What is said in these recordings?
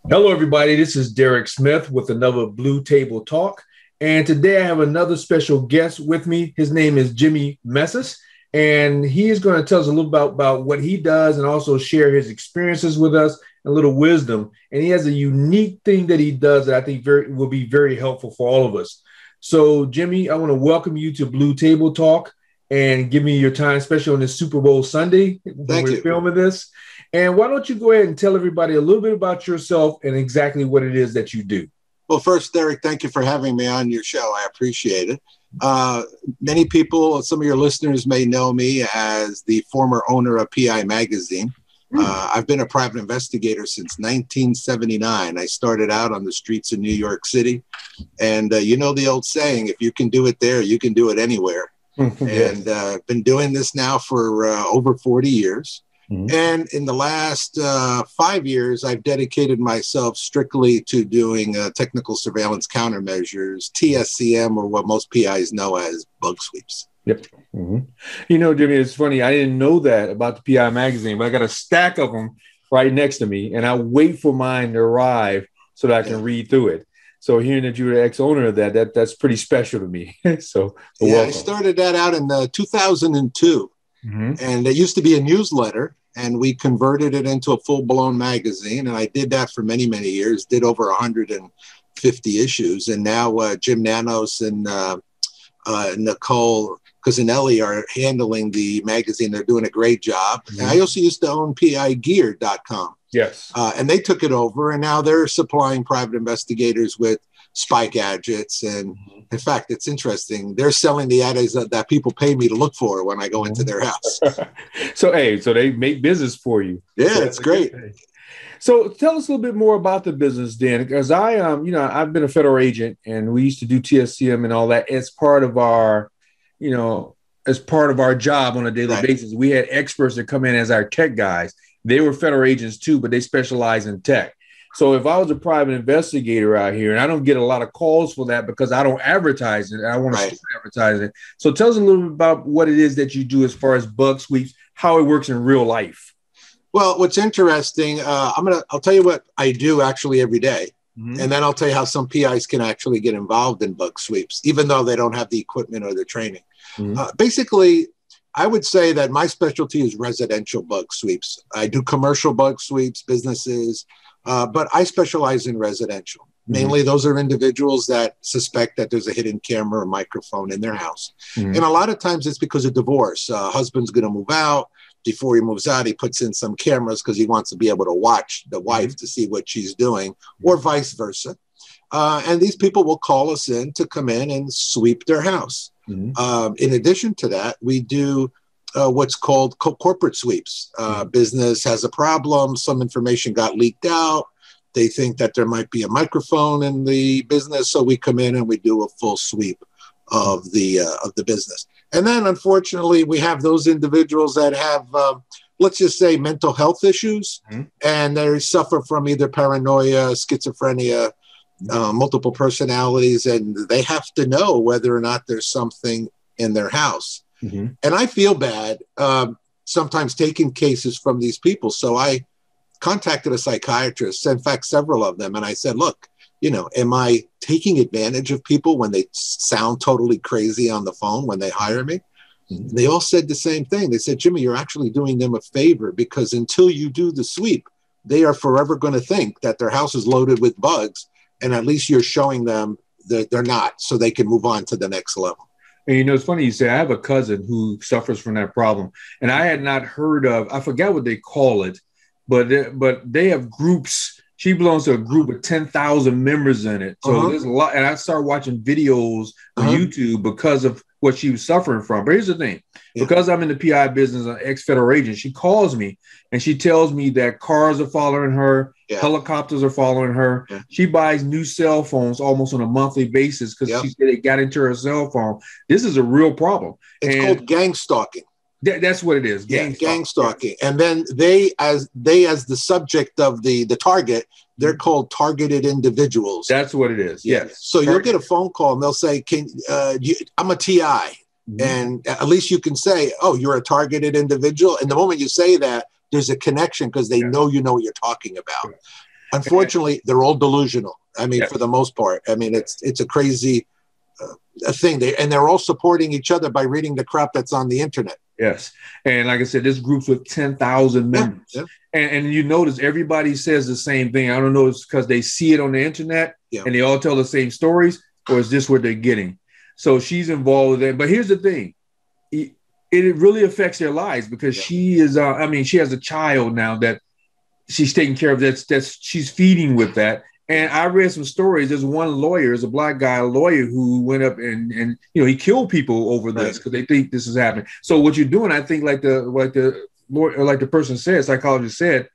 Hello, everybody. This is Derek Smith with another Blue Table Talk. And today I have another special guest with me. His name is Jimmie Mesis, and he is going to tell us a little about what he does and also share his experiences with us and a little wisdom. And he has a unique thing that he does that I think will be very helpful for all of us. So, Jimmie, I want to welcome you to Blue Table Talk and give me your time, especially on this Super Bowl Sunday when we're filming this. And why don't you go ahead and tell everybody a little bit about yourself and exactly what it is that you do? Well, first, Derek, thank you for having me on your show. I appreciate it. Many people, some of your listeners may know me as the former owner of PI Magazine. I've been a private investigator since 1979. I started out on the streets of New York City. And you know the old saying, if you can do it there, you can do it anywhere. And I've been doing this now for over 40 years. And in the last 5 years, I've dedicated myself strictly to doing technical surveillance countermeasures, TSCM, or what most PIs know as bug sweeps. Yep. You know, Jimmie, it's funny. I didn't know that about the PI magazine, but I got a stack of them right next to me, and I wait for mine to arrive so that I can read through it. So hearing that you're the ex-owner of that's pretty special to me. So I started that out in 2002, and it used to be a newsletter. And we converted it into a full-blown magazine. And I did that for many, many years, did over 150 issues. And now Jim Nanos and Nicole Cusinelli are handling the magazine. They're doing a great job. And I also used to own PIgear.com. Yes. And they took it over. And now they're supplying private investigators with spy gadgets. And in fact, it's interesting. They're selling the ads that people pay me to look for when I go into their house. So they make business for you. Yeah, so it's great. So tell us a little bit more about the business, Dan, because I've been a federal agent, and we used to do TSCM and all that as part of our, as part of our job on a daily basis. We had experts that come in as our tech guys. They were federal agents too, but they specialize in tech. So if I was a private investigator out here, and I don't get a lot of calls for that because I don't advertise it, I want to advertise it. So tell us a little bit about what it is that you do as far as bug sweeps, how it works in real life. Well, what's interesting, I'll tell you what I do actually every day. And then I'll tell you how some PIs can actually get involved in bug sweeps, even though they don't have the equipment or the training. Basically, I would say that my specialty is residential bug sweeps. I do commercial bug sweeps, businesses, but I specialize in residential. Mainly, those are individuals that suspect that there's a hidden camera or microphone in their house. And a lot of times it's because of divorce. Husband's going to move out. Before he moves out, he puts in some cameras because he wants to be able to watch the wife to see what she's doing, or vice versa. And these people will call us in to come in and sweep their house. In addition to that, we do what's called corporate sweeps. Business has a problem. Some information got leaked out. They think that there might be a microphone in the business. So we come in and we do a full sweep of the business. And then, unfortunately, we have those individuals that have, let's just say, mental health issues, and they suffer from either paranoia, schizophrenia, multiple personalities, and they have to know whether or not there's something in their house. And I feel bad sometimes taking cases from these people. So I contacted a psychiatrist, in fact, several of them, and I said, look, am I taking advantage of people when they sound totally crazy on the phone when they hire me? They all said the same thing. They said, Jimmie, you're actually doing them a favor, because until you do the sweep, they are forever going to think that their house is loaded with bugs. And at least you're showing them that they're not, so they can move on to the next level. And it's funny you say, I have a cousin who suffers from that problem. And I had not heard of, I forget what they call it, but they have groups. She belongs to a group with 10,000 members in it. So there's a lot. And I started watching videos on YouTube because of what she was suffering from. But here's the thing. Because I'm in the PI business, an ex-federal agent, she calls me and she tells me that cars are following her, helicopters are following her. She buys new cell phones almost on a monthly basis because she said it got into her cell phone. This is a real problem. It's called gang stalking. That's what it is. Gang stalking. And then they as the subject of the target, they're called targeted individuals. That's what it is. Yes. So you'll get a phone call and they'll say, I'm a TI. And at least you can say, oh, you're a targeted individual. And the moment you say that, there's a connection because they know you know what you're talking about. Unfortunately, they're all delusional. I mean, for the most part. I mean, it's a crazy thing. They're all supporting each other by reading the crap that's on the internet. Yes. And like I said, this group's with 10,000 members. Yeah. And you notice everybody says the same thing. I don't know if it's because they see it on the internet and they all tell the same stories, or is this what they're getting? So she's involved with it. But here's the thing. It really affects their lives because she is, she has a child now that she's taking care of, that's she's feeding with that. And I read some stories. There's one lawyer, is a black guy, a lawyer who went up and he killed people over this because they think this is happening. So what you're doing, I think, like the person said, psychologist said,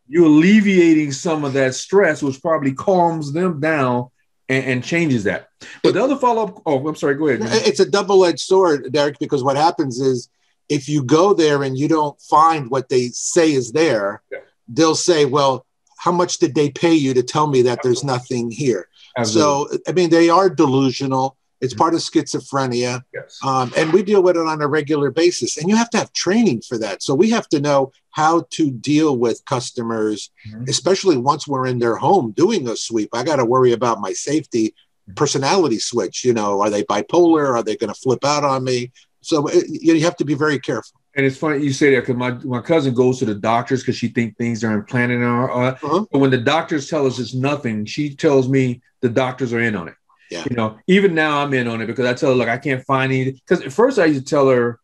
you're alleviating some of that stress, which probably calms them down and changes that. But the other follow-up, I'm sorry, go ahead. It's a double-edged sword, Derek, because what happens is if you go there and you don't find what they say is there, they'll say, well, how much did they pay you to tell me that there's nothing here? Absolutely. So, I mean, they are delusional. It's part of schizophrenia. Yes. And we deal with it on a regular basis. And you have to have training for that. So we have to know how to deal with customers, especially once we're in their home doing a sweep. I got to worry about my safety personality switch. Are they bipolar? Are they going to flip out on me? So you have to be very careful. And it's funny you say that because my cousin goes to the doctors because she thinks things are implanted in her. But when the doctors tell us it's nothing, she tells me the doctors are in on it. Yeah. Even now I'm in on it because I tell her, look, I can't find any. Because at first I used to tell her,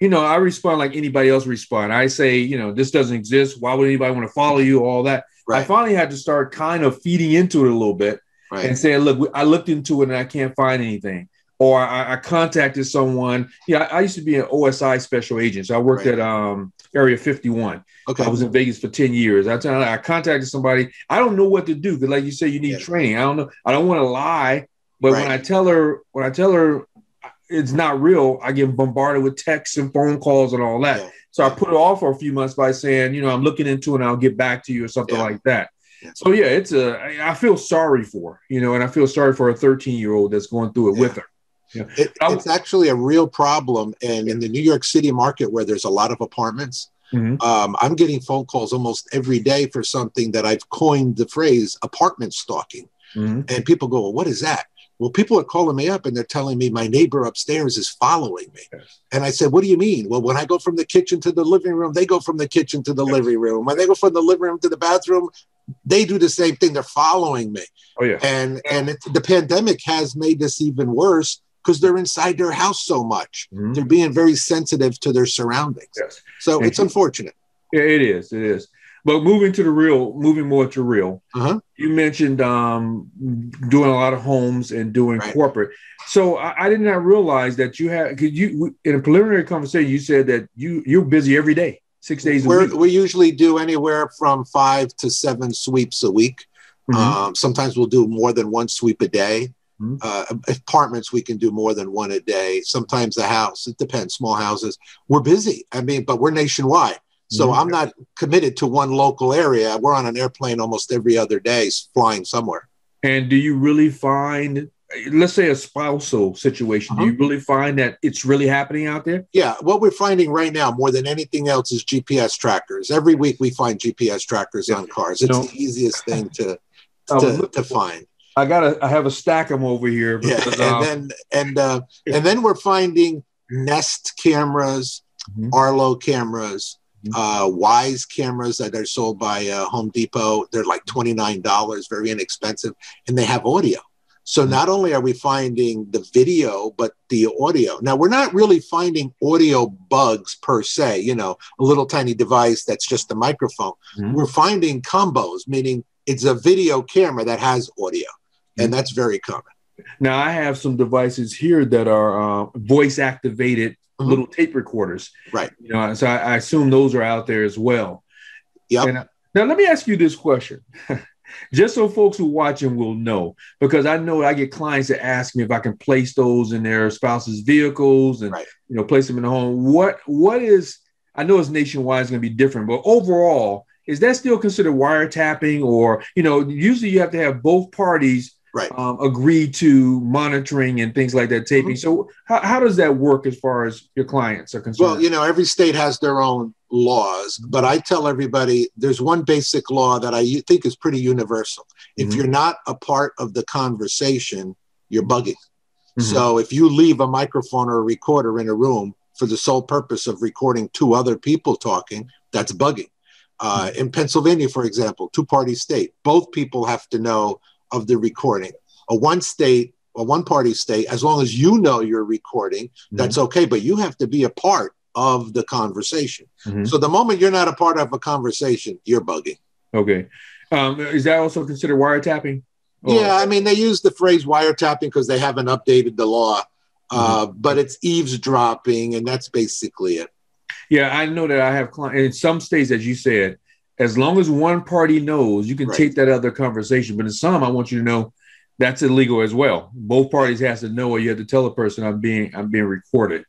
I respond like anybody else respond. I say, this doesn't exist. Why would anybody want to follow you? All that. Right. I finally had to start kind of feeding into it a little bit and saying, look, I looked into it and I can't find anything. Or I contacted someone. I used to be an OSI special agent. So I worked at Area 51. Okay. I was in Vegas for 10 years. I contacted somebody. I don't know what to do because, like you said, you need training. I don't know. I don't want to lie. But when I tell her it's not real, I get bombarded with texts and phone calls and all that. Yeah. So I put it off for a few months by saying, I'm looking into it and I'll get back to you or something like that. Yeah. So I feel sorry for her, and I feel sorry for a 13-year-old that's going through it with her. Yeah. It's actually a real problem. And in the New York City market where there's a lot of apartments, I'm getting phone calls almost every day for something that I've coined the phrase apartment stalking. And people go, well, what is that? Well, people are calling me up and they're telling me my neighbor upstairs is following me. Yes. And I said, what do you mean? Well, when I go from the kitchen to the living room, they go from the kitchen to the living room. When they go from the living room to the bathroom, they do the same thing. They're following me. Oh, yeah. And the pandemic has made this even worse because they're inside their house so much. They're being very sensitive to their surroundings. Yes. So it's unfortunate. Yeah, it is. It is. But moving more to real, you mentioned doing a lot of homes and doing corporate. So I did not realize that you had, because in a preliminary conversation, you said that you're busy every day, 6 days a week. We usually do anywhere from 5 to 7 sweeps a week. Sometimes we'll do more than one sweep a day. Apartments, we can do more than one a day. Sometimes a house, it depends, small houses. We're busy. But we're nationwide. So I'm not committed to one local area. We're on an airplane almost every other day flying somewhere. And do you really find, let's say a spousal situation, do you really find that it's really happening out there? Yeah. What we're finding right now more than anything else is GPS trackers. Every week we find GPS trackers on cars. It's the easiest thing to find. I have a stack of them over here. Because, and then we're finding Nest cameras, Arlo cameras, Wise cameras that are sold by Home Depot. They're like $29, very inexpensive, and they have audio. So not only are we finding the video, but the audio. Now, we're not really finding audio bugs per se, a little tiny device that's just a microphone. We're finding combos, meaning it's a video camera that has audio, and that's very common. Now, I have some devices here that are voice activated little tape recorders. Right. So I assume those are out there as well. Yeah. Now, let me ask you this question, just so folks who watching will know, because I know I get clients that ask me if I can place those in their spouse's vehicles and, place them in the home. What is, I know it's nationwide, it's going to be different, but overall, is that still considered wiretapping? Or, usually you have to have both parties agree to monitoring and things like that, taping. So how does that work as far as your clients are concerned? Well, every state has their own laws, but I tell everybody there's one basic law that I think is pretty universal. If you're not a part of the conversation, you're bugging. So if you leave a microphone or a recorder in a room for the sole purpose of recording two other people talking, that's bugging. In Pennsylvania, for example, two-party state, both people have to know of the recording. A one-party state, as long as you know you're recording, that's okay, but you have to be a part of the conversation. So the moment you're not a part of a conversation, you're bugging. Okay. Is that also considered wiretapping? Yeah, I mean, they use the phrase wiretapping because they haven't updated the law, but it's eavesdropping, and that's basically it. Yeah, I know that I have clients in some states, as you said, as long as one party knows, you can take that other conversation. But in some, I want you to know that's illegal as well. Both parties has to know, or you have to tell a person I'm being recorded.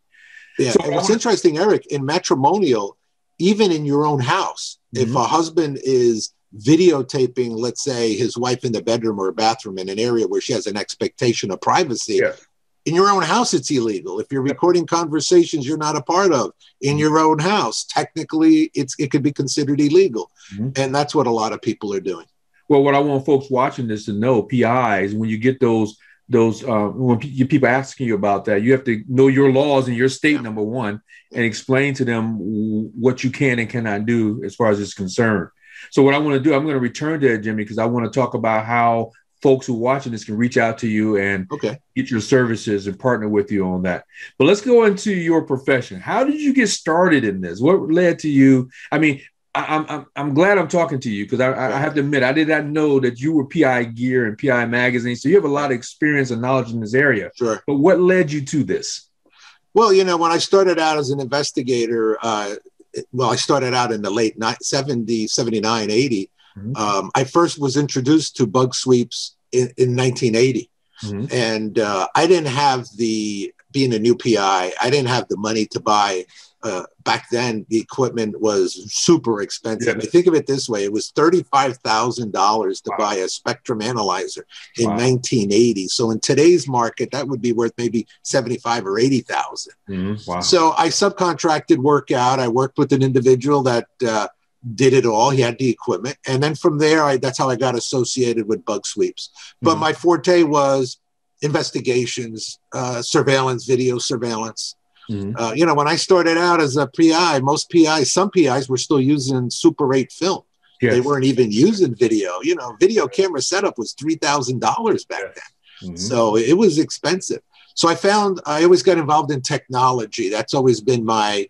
Yeah, so, and what's interesting, Eric, in matrimonial, even in your own house, if a husband is videotaping, let's say, his wife in the bedroom or bathroom in an area where she has an expectation of privacy, in your own house, it's illegal. If you're recording conversations you're not a part of in your own house, technically it could be considered illegal. And that's what a lot of people are doing. Well, what I want folks watching this to know, PIs, when you get those when people asking you about that, you have to know your laws in your state, number one, and explain to them what you can and cannot do as far as it's concerned. So what I want to do, I'm going to return to it, Jimmie, because I want to talk about how folks who are watching this can reach out to you and get your services and partner with you on that. But let's go into your profession. How did you get started in this? What led to you? I mean, I'm glad I'm talking to you because I have to admit, I did not know that you were PI Gear and PI Magazine. So you have a lot of experience and knowledge in this area. But what led you to this? Well, you know, when I started out as an investigator, I started out in the late 70s, 79, 80. I first was introduced to bug sweeps in 1980. And I didn't have being a new PI, I didn't have the money to buy. Back then, the equipment was super expensive. I think of it this way. It was $35,000 to buy a spectrum analyzer in 1980. So in today's market, that would be worth maybe $75,000 or $80,000. So I subcontracted work out. I worked with an individual that did it all. He had the equipment. And then from there, that's how I got associated with bug sweeps. But my forte was investigations, surveillance, video surveillance. You know, when I started out as a PI, some PIs were still using Super 8 film. They weren't even using video. You know, video camera setup was $3,000 back then. So it was expensive. So I always got involved in technology. That's always been my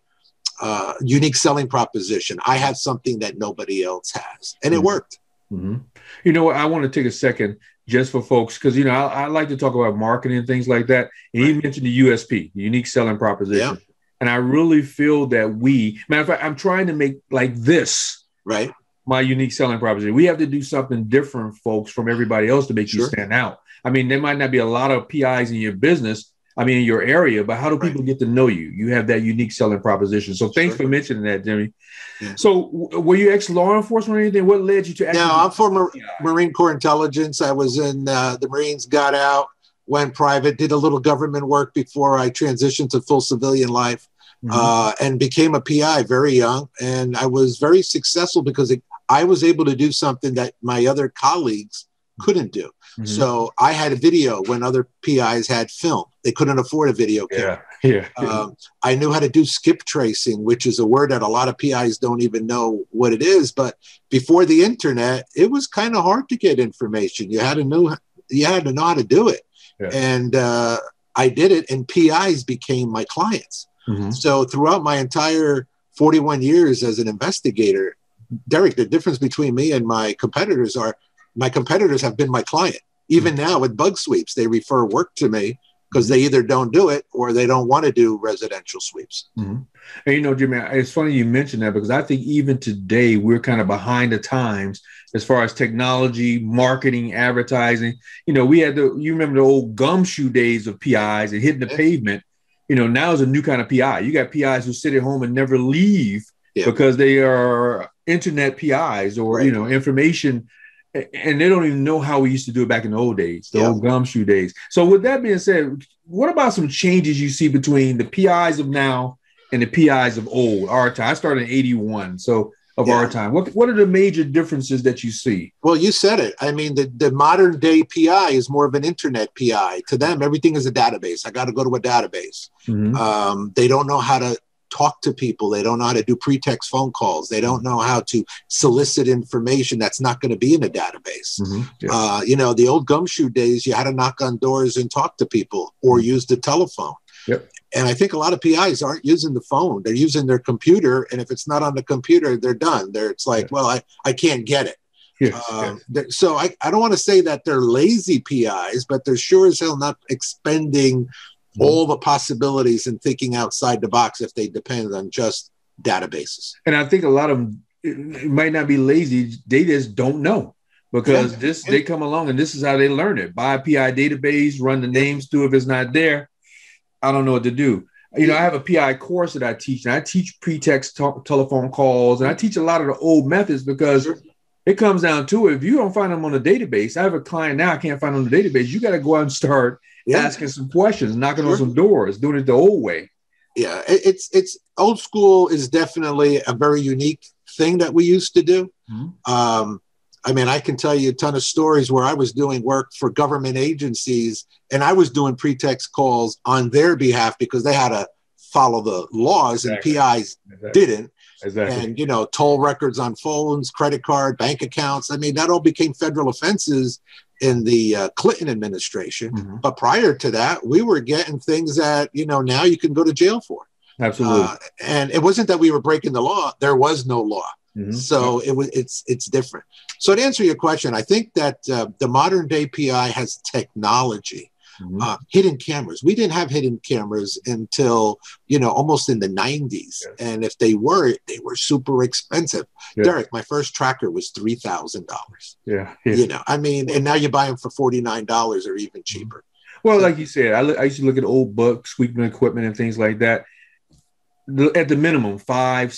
unique selling proposition. I have something that nobody else has. And it worked. You know what? I want to take a second just for folks, because, you know, I like to talk about marketing and things like that. And you mentioned the USP, the unique selling proposition. And I really feel that matter of fact, I'm trying to make like this, my unique selling proposition. We have to do something different, folks, from everybody else to make you stand out. I mean, there might not be a lot of PIs in your business, in your area, but how do people get to know you? You have that unique selling proposition. So thanks for mentioning that, Jimmie. So were you ex-law enforcement or anything? What led you to actually? No, I'm former Marine Corps intelligence. I was in the Marines, got out, went private, did a little government work before I transitioned to full civilian life, and became a PI very young. And I was very successful because I was able to do something that my other colleagues couldn't do. So I had a video when other PIs had film. They couldn't afford a video camera. I knew how to do skip tracing, which is a word that a lot of PIs don't even know what it is. But before the internet, it was kind of hard to get information. You had to know how to do it. And I did it, and PIs became my clients. So throughout my entire 41 years as an investigator, Derek, the difference between me and my competitors have been my client. Even now with bug sweeps, they refer work to me because they either don't do it or they don't want to do residential sweeps. And you know, Jimmie, it's funny you mentioned that because I think even today we're kind of behind the times as far as technology, marketing, advertising. You know, you remember the old gumshoe days of PIs and hitting the pavement. You know, now is a new kind of PI. You got PIs who sit at home and never leave because they are internet PIs or, you know, information. And they don't even know how we used to do it back in the old days, the old gumshoe days. So with that being said, what about some changes you see between the PIs of now and the PIs of old, our time. I started in 81, so of our time. What are the major differences that you see? Well, you said it. I mean, the modern day PI is more of an internet PI. To them, everything is a database. I got to go to a database. They don't know how to talk to people. They don't know how to do pretext phone calls. They don't know how to solicit information that's not going to be in a database. You know, the old gumshoe days, you had to knock on doors and talk to people or use the telephone. And I think a lot of PIs aren't using the phone. They're using their computer. And if it's not on the computer, they're done. It's like, well, I can't get it. So I don't want to say that they're lazy PIs, but they're sure as hell not expending all the possibilities and thinking outside the box if they depend on just databases. And I think a lot of them it might not be lazy. They just don't know because they come along and this is how they learn it. Buy a PI database, run the names through. If it's not there, I don't know what to do. You know, I have a PI course that I teach, and I teach pretext telephone calls, and I teach a lot of the old methods because it comes down to it. If you don't find them on the database, I have a client now, I can't find them on the database. You got to go out and start asking some questions, knocking on some doors, doing it the old way. Yeah, it's old school is definitely a very unique thing that we used to do. I mean, I can tell you a ton of stories where I was doing work for government agencies and I was doing pretext calls on their behalf because they had to follow the laws and PIs didn't. And, you know, toll records on phones, credit card, bank accounts. I mean, that all became federal offenses in the Clinton administration. But prior to that, we were getting things that, you know, now you can go to jail for. Absolutely. And it wasn't that we were breaking the law. There was no law. So it's different. So to answer your question, I think that the modern day PI has technology, hidden cameras. We didn't have hidden cameras until, you know, almost in the 90s. And if they were super expensive. Derek, my first tracker was $3,000. You know, I mean, and now you buy them for $49 or even cheaper. Well, like you said, I used to look at old books, sweeping equipment and things like that. At the minimum, $5,000,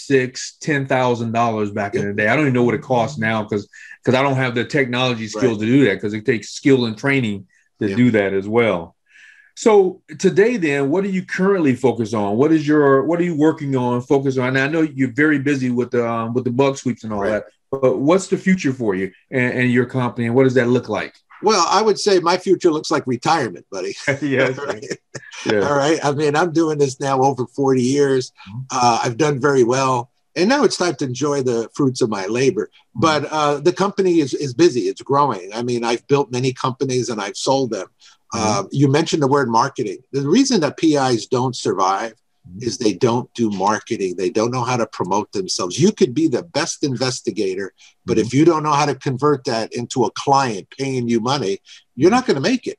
$6,000, $10,000 back in the day. I don't even know what it costs now because I don't have the technology skills to do that because it takes skill and training to do that as well. So today, then, what are you currently focused on? What are you working on, focused on? And I know you're very busy with the bug sweeps and all that, but what's the future for you and your company, and what does that look like? Well, I would say my future looks like retirement, buddy. All right. I mean, I'm doing this now over 40 years. I've done very well. And now it's time to enjoy the fruits of my labor. But the company is busy. It's growing. I mean, I've built many companies and I've sold them. You mentioned the word marketing. The reason that PIs don't survive is they don't do marketing. They don't know how to promote themselves. You could be the best investigator, but if you don't know how to convert that into a client paying you money, you're not going to make it.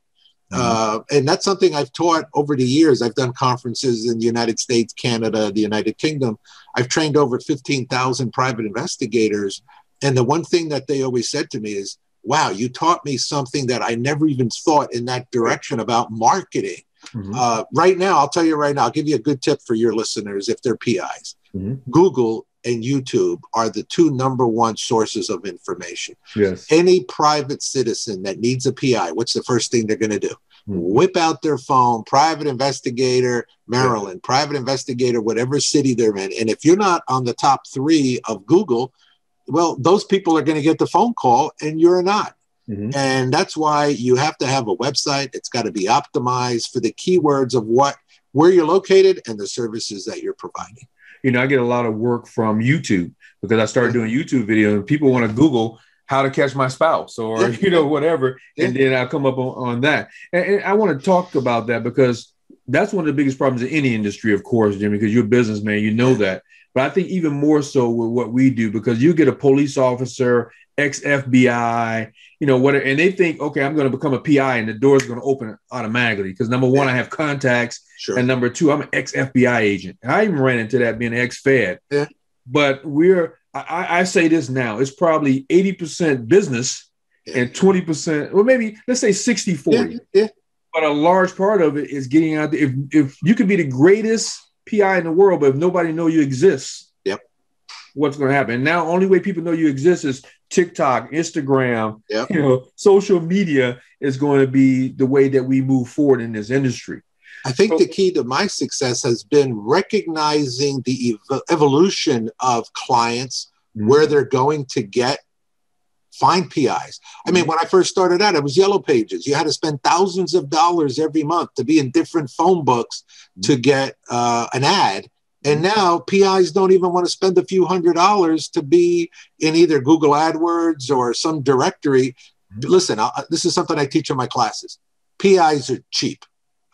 And that's something I've taught over the years. I've done conferences in the United States, Canada, the United Kingdom. I've trained over 15,000 private investigators. And the one thing that they always said to me is, wow, you taught me something that I never even thought in that direction about marketing. Right now, I'll tell you right now, I'll give you a good tip for your listeners if they're PIs. Google and YouTube are the two #1 sources of information. Any private citizen that needs a PI, what's the first thing they're going to do? Whip out their phone, private investigator, Maryland, private investigator, whatever city they're in. And if you're not on the top 3 of Google, well, those people are going to get the phone call and you're not. And that's why you have to have a website. It's got to be optimized for the keywords of where you're located and the services that you're providing. You know, I get a lot of work from YouTube because I started doing YouTube videos and people want to Google how to catch my spouse or, you know, whatever. And then I'll come up on that. And I want to talk about that because that's one of the biggest problems in any industry, of course, Jimmie, because you're a businessman, you know that. But I think even more so with what we do, because you get a police officer, ex-FBI, you know, whatever, and they think, okay, I'm going to become a PI and the door's going to open automatically because number one, I have contacts, and number two, I'm an ex-FBI agent. And I even ran into that being ex-Fed. But I say this now, it's probably 80% business and 20%, well, maybe let's say 60-40. But a large part of it is getting out there. If you could be the greatest PI in the world, but if nobody know you exist, what's going to happen? Now, only way people know you exist is TikTok, Instagram, you know, social media is going to be the way that we move forward in this industry. I think the key to my success has been recognizing the evolution of clients, where they're going to find PIs. I mean, when I first started out, it was Yellow Pages. You had to spend thousands of dollars every month to be in different phone books to get an ad. And now PIs don't even want to spend a few $100s to be in either Google AdWords or some directory. Listen, this is something I teach in my classes. PIs are cheap,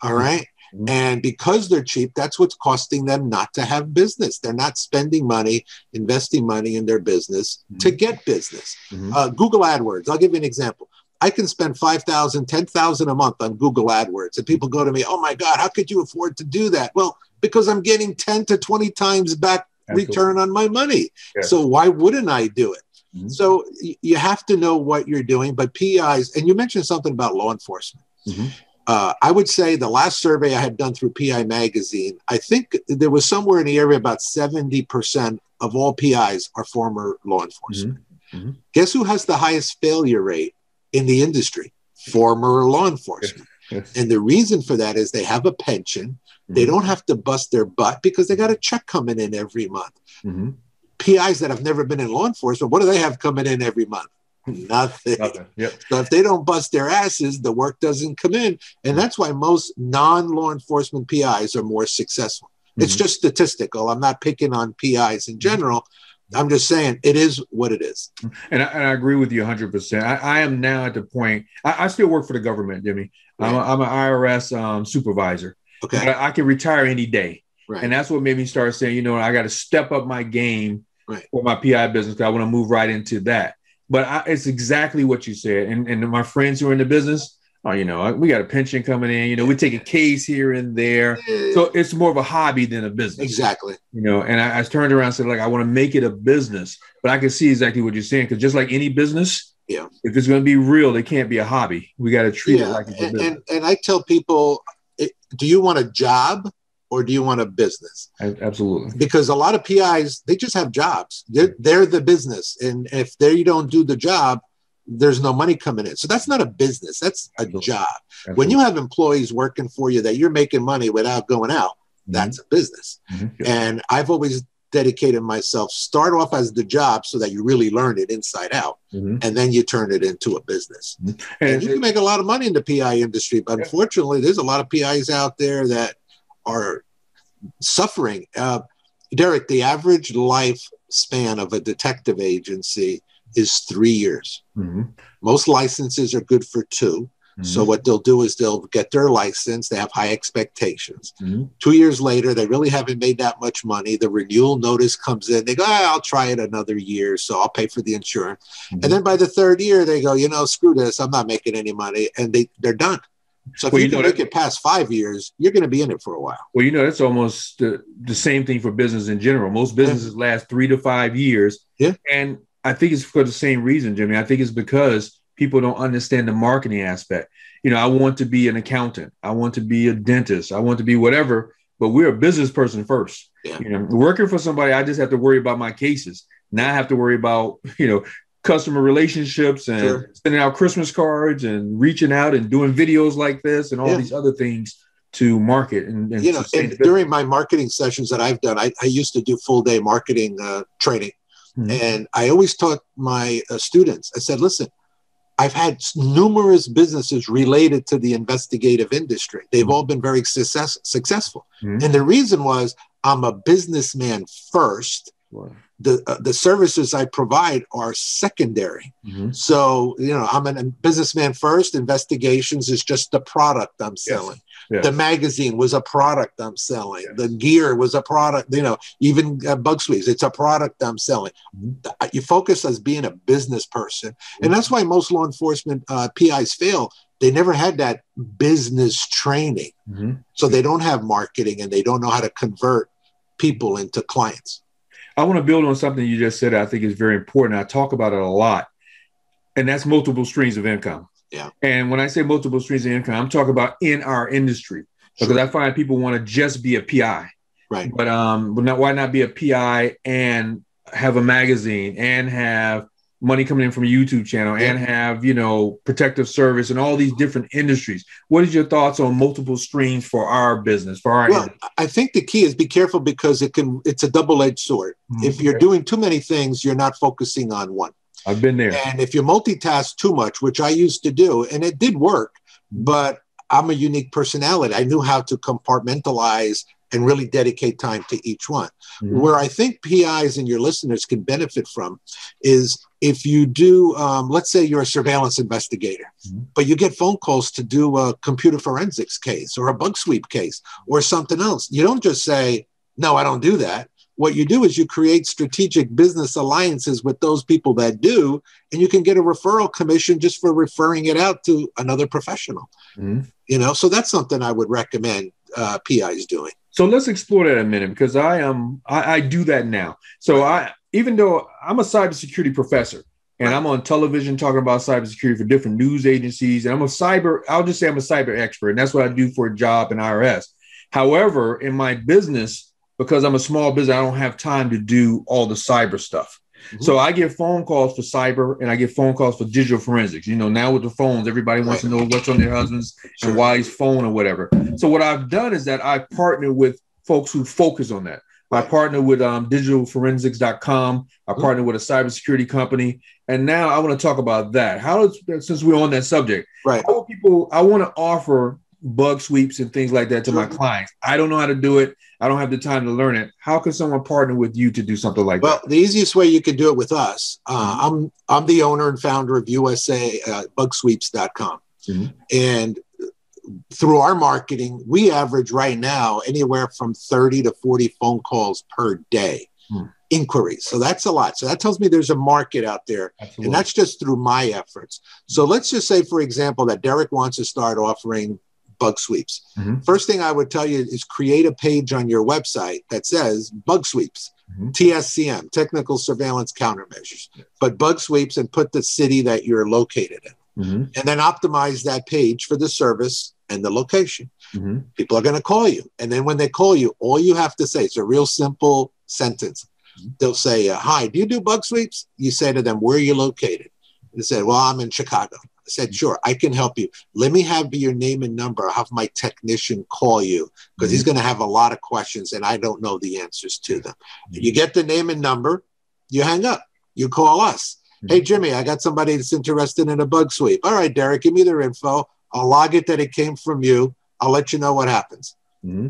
all right? And because they're cheap, that's what's costing them not to have business. They're not spending money, investing money in their business to get business. Google AdWords, I'll give you an example. I can spend $5,000, $10,000 a month on Google AdWords. And people go to me, oh my God, how could you afford to do that? Well, because I'm getting 10 to 20 times back return on my money. So why wouldn't I do it? So you have to know what you're doing. But PIs, and you mentioned something about law enforcement. I would say the last survey I had done through PI Magazine, I think there was somewhere in the area about 70% of all PIs are former law enforcement. Guess who has the highest failure rate in the industry? Former law enforcement. And the reason for that is they have a pension. They don't have to bust their butt because they got a check coming in every month. PIs that have never been in law enforcement, what do they have coming in every month? Nothing. So if they don't bust their asses, the work doesn't come in. And that's why most non-law enforcement PIs are more successful. It's just statistical. I'm not picking on PIs in general. I'm just saying it is what it is. And I agree with you 100%. I am now at the point, I still work for the government, Jimmy. I'm an IRS supervisor. But I can retire any day. And that's what made me start saying, you know, I got to step up my game for my PI business because I want to move right into that. But it's exactly what you said. And my friends who are in the business, you know, we got a pension coming in, you know, we take a case here and there. So it's more of a hobby than a business. Exactly. You know, and I turned around and said, like, I want to make it a business. But I can see exactly what you're saying, because just like any business, if it's going to be real, it can't be a hobby. We got to treat it like it's a business. And I tell people, do you want a job or do you want a business? Absolutely. Because a lot of PIs, they just have jobs. They're the business. And if they don't do the job, there's no money coming in. So that's not a business. That's a job. When you have employees working for you that you're making money without going out, that's a business. And I've always dedicated myself, start off as the job so that you really learn it inside out. And then you turn it into a business. And you can make a lot of money in the PI industry. But unfortunately, there's a lot of PIs out there that are suffering. Derek, the average lifespan of a detective agency is 3 years. Most licenses are good for 2. So what they'll do is they'll get their license. They have high expectations. 2 years later, they really haven't made that much money. The renewal notice comes in. They go, I'll try it another year, so I'll pay for the insurance. And then by the 3rd year, they go, you know, screw this. I'm not making any money. And they're done. So if you can make it past 5 years, you're going to be in it for a while. Well, you know, that's almost the same thing for business in general. Most businesses last 3 to 5 years. And I think it's for the same reason, Jimmy. I think it's because people don't understand the marketing aspect. You know, I want to be an accountant. I want to be a dentist. I want to be whatever, but we're a business person first. You know, working for somebody, I just have to worry about my cases. Now I have to worry about, you know, customer relationships and sending out Christmas cards and reaching out and doing videos like this and all these other things to market. And you know, and during my marketing sessions that I've done, I used to do full day marketing training. And I always taught my students, I said, listen, I've had numerous businesses related to the investigative industry. They've all been very successful. And the reason was I'm a businessman first. The services I provide are secondary. So, you know, I'm a businessman first. Investigations is just the product I'm selling. The magazine was a product I'm selling. The gear was a product, you know, even bug sweeps, it's a product I'm selling. You focus as being a business person. And that's why most law enforcement PIs fail. They never had that business training. So they don't have marketing and they don't know how to convert people into clients. I want to build on something you just said. I think is very important. I talk about it a lot, and that's multiple streams of income. And when I say multiple streams of income, I'm talking about in our industry, because I find people want to just be a PI. But why not be a PI and have a magazine and have money coming in from a YouTube channel and have, protective service and all these different industries. What is your thoughts on multiple streams for our business, for our industry? I think the key is be careful because it's a double-edged sword. If you're doing too many things, you're not focusing on one. I've been there. And if you multitask too much, which I used to do, and it did work, but I'm a unique personality. I knew how to compartmentalize and really dedicate time to each one. Where I think PIs and your listeners can benefit from is if you do, let's say you're a surveillance investigator, but you get phone calls to do a computer forensics case or a bug sweep case or something else. You don't just say, no, I don't do that. What you do is you create strategic business alliances with those people that do, and you can get a referral commission just for referring it out to another professional. So that's something I would recommend PIs doing. So let's explore that a minute, because I do that now. So even though I'm a cybersecurity professor and I'm on television talking about cybersecurity for different news agencies, and I'll just say I'm a cyber expert, and that's what I do for a job in IRS. However, in my business, because I'm a small business, I don't have time to do all the cyber stuff. So I get phone calls for cyber and I get phone calls for digital forensics. Now with the phones, everybody wants to know what's on their husband's and why he's phone or whatever. So what I've done is that I partner with folks who focus on that. I partner with digitalforensics.com. I partner with a cybersecurity company. And now I want to talk about that. Since we're on that subject, how do I want to offer bug sweeps and things like that to my clients. I don't know how to do it. I don't have the time to learn it. How can someone partner with you to do something like that? Well, the easiest way you can do it with us, I'm the owner and founder of USA bugsweeps.com. And through our marketing, we average right now anywhere from 30 to 40 phone calls per day. Inquiries. So that's a lot. So that tells me there's a market out there. Absolutely. And that's just through my efforts. So let's just say, for example, that Derek wants to start offering bug sweeps. First thing I would tell you is create a page on your website that says bug sweeps, TSCM, Technical Surveillance Countermeasures, but bug sweeps, and put the city that you're located in. And then optimize that page for the service and the location. People are going to call you. And then when they call you, all you have to say, it's a real simple sentence. They'll say, hi, do you do bug sweeps? You say to them, where are you located? They said, well, I'm in Chicago. I said, sure, I can help you. Let me have your name and number. I'll have my technician call you because he's going to have a lot of questions and I don't know the answers to them. You get the name and number, you hang up, you call us. Hey, Jimmy, I got somebody that's interested in a bug sweep. All right, Derek, give me their info. I'll log it that it came from you. I'll let you know what happens.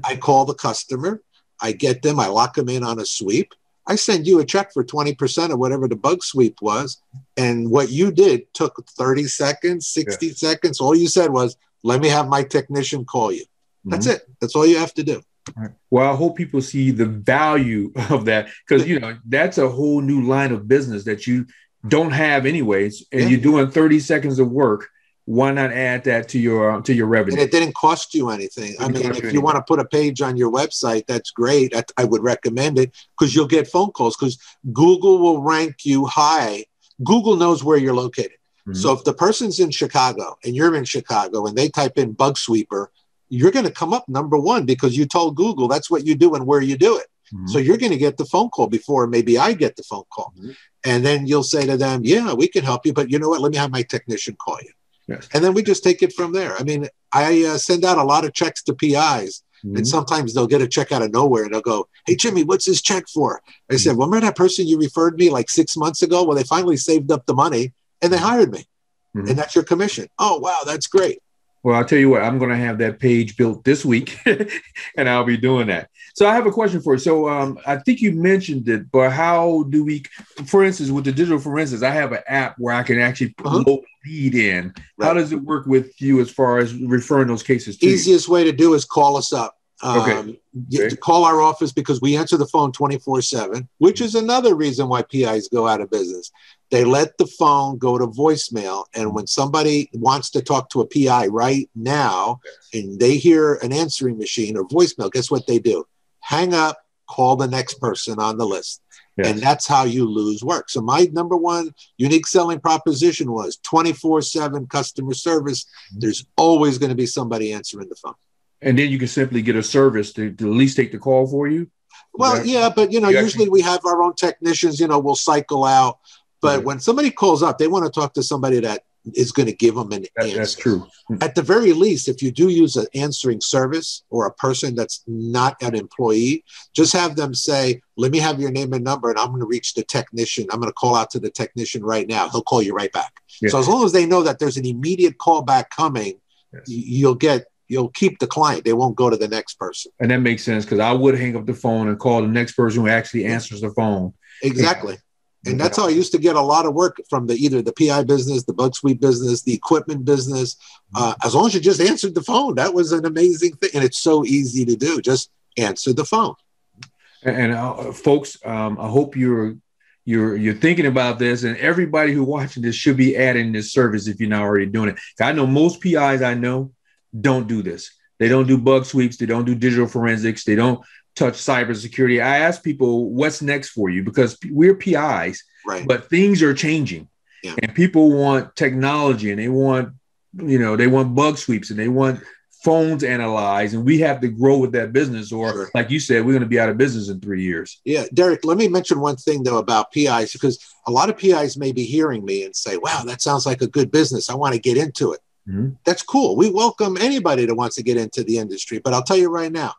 I call the customer. I get them. I lock them in on a sweep. I send you a check for 20% of whatever the bug sweep was. And what you did took 30 seconds, 60 seconds. All you said was, let me have my technician call you. That's it. That's all you have to do. Well, I hope people see the value of that because, that's a whole new line of business that you don't have anyways. And you're doing 30 seconds of work. Why not add that to your revenue? And it didn't cost you anything. I mean, if you want to put a page on your website, that's great. I would recommend it because you'll get phone calls because Google will rank you high. Google knows where you're located. So if the person's in Chicago and you're in Chicago and they type in bug sweeper, you're going to come up number one because you told Google that's what you do and where you do it. So you're going to get the phone call before maybe I get the phone call. And then you'll say to them, yeah, we can help you. But you know what? Let me have my technician call you. And then we just take it from there. I mean, I send out a lot of checks to PIs, and sometimes they'll get a check out of nowhere, and they'll go, hey, Jimmy, what's this check for? I said, well, remember that person you referred me like 6 months ago? Well, they finally saved up the money, and they hired me. And that's your commission. Oh, wow, that's great. Well, I'll tell you what, I'm going to have that page built this week, and I'll be doing that. So I have a question for you. So I think you mentioned it, but how do we, for instance, with the digital forensics, I have an app where I can actually load a lead in. How does it work with you as far as referring those cases to Easiest way to do is call us up. Call our office because we answer the phone 24/7, which is another reason why PIs go out of business. They let the phone go to voicemail. And when somebody wants to talk to a PI right now and they hear an answering machine or voicemail, guess what they do? Hang up, call the next person on the list. And that's how you lose work. So my number one unique selling proposition was 24/7 customer service. There's always going to be somebody answering the phone. And then you can simply get a service to at least take the call for you? Well, yeah, but, usually we have our own technicians, we'll cycle out. But when somebody calls up, they want to talk to somebody that is going to give them an answer. That's true. At the very least, if you do use an answering service or a person that's not an employee, just have them say, let me have your name and number, and I'm going to reach the technician. I'm going to call out to the technician right now. He'll call you right back. Yeah. So as long as they know that there's an immediate call back coming, you'll keep the client. They won't go to the next person. And that makes sense, because I would hang up the phone and call the next person who actually answers the phone. Exactly. And that's how I used to get a lot of work from either the PI business, the bug sweep business, the equipment business. As long as you just answered the phone, that was an amazing thing. And it's so easy to do. Just answer the phone. And folks, I hope you're thinking about this, and everybody who watching this should be adding this service if you're not already doing it. I know most PIs I know don't do this. They don't do bug sweeps. They don't do digital forensics. They don't touch cybersecurity. I ask people, what's next for you? Because we're PIs, right, but things are changing, and people want technology, and they want bug sweeps, and they want phones analyzed, and we have to grow with that business, or like you said, we're going to be out of business in 3 years. Yeah, Derek, let me mention one thing though about PIs, because a lot of PIs may be hearing me and say, wow, that sounds like a good business. I want to get into it. That's cool. We welcome anybody that wants to get into the industry, but I'll tell you right now,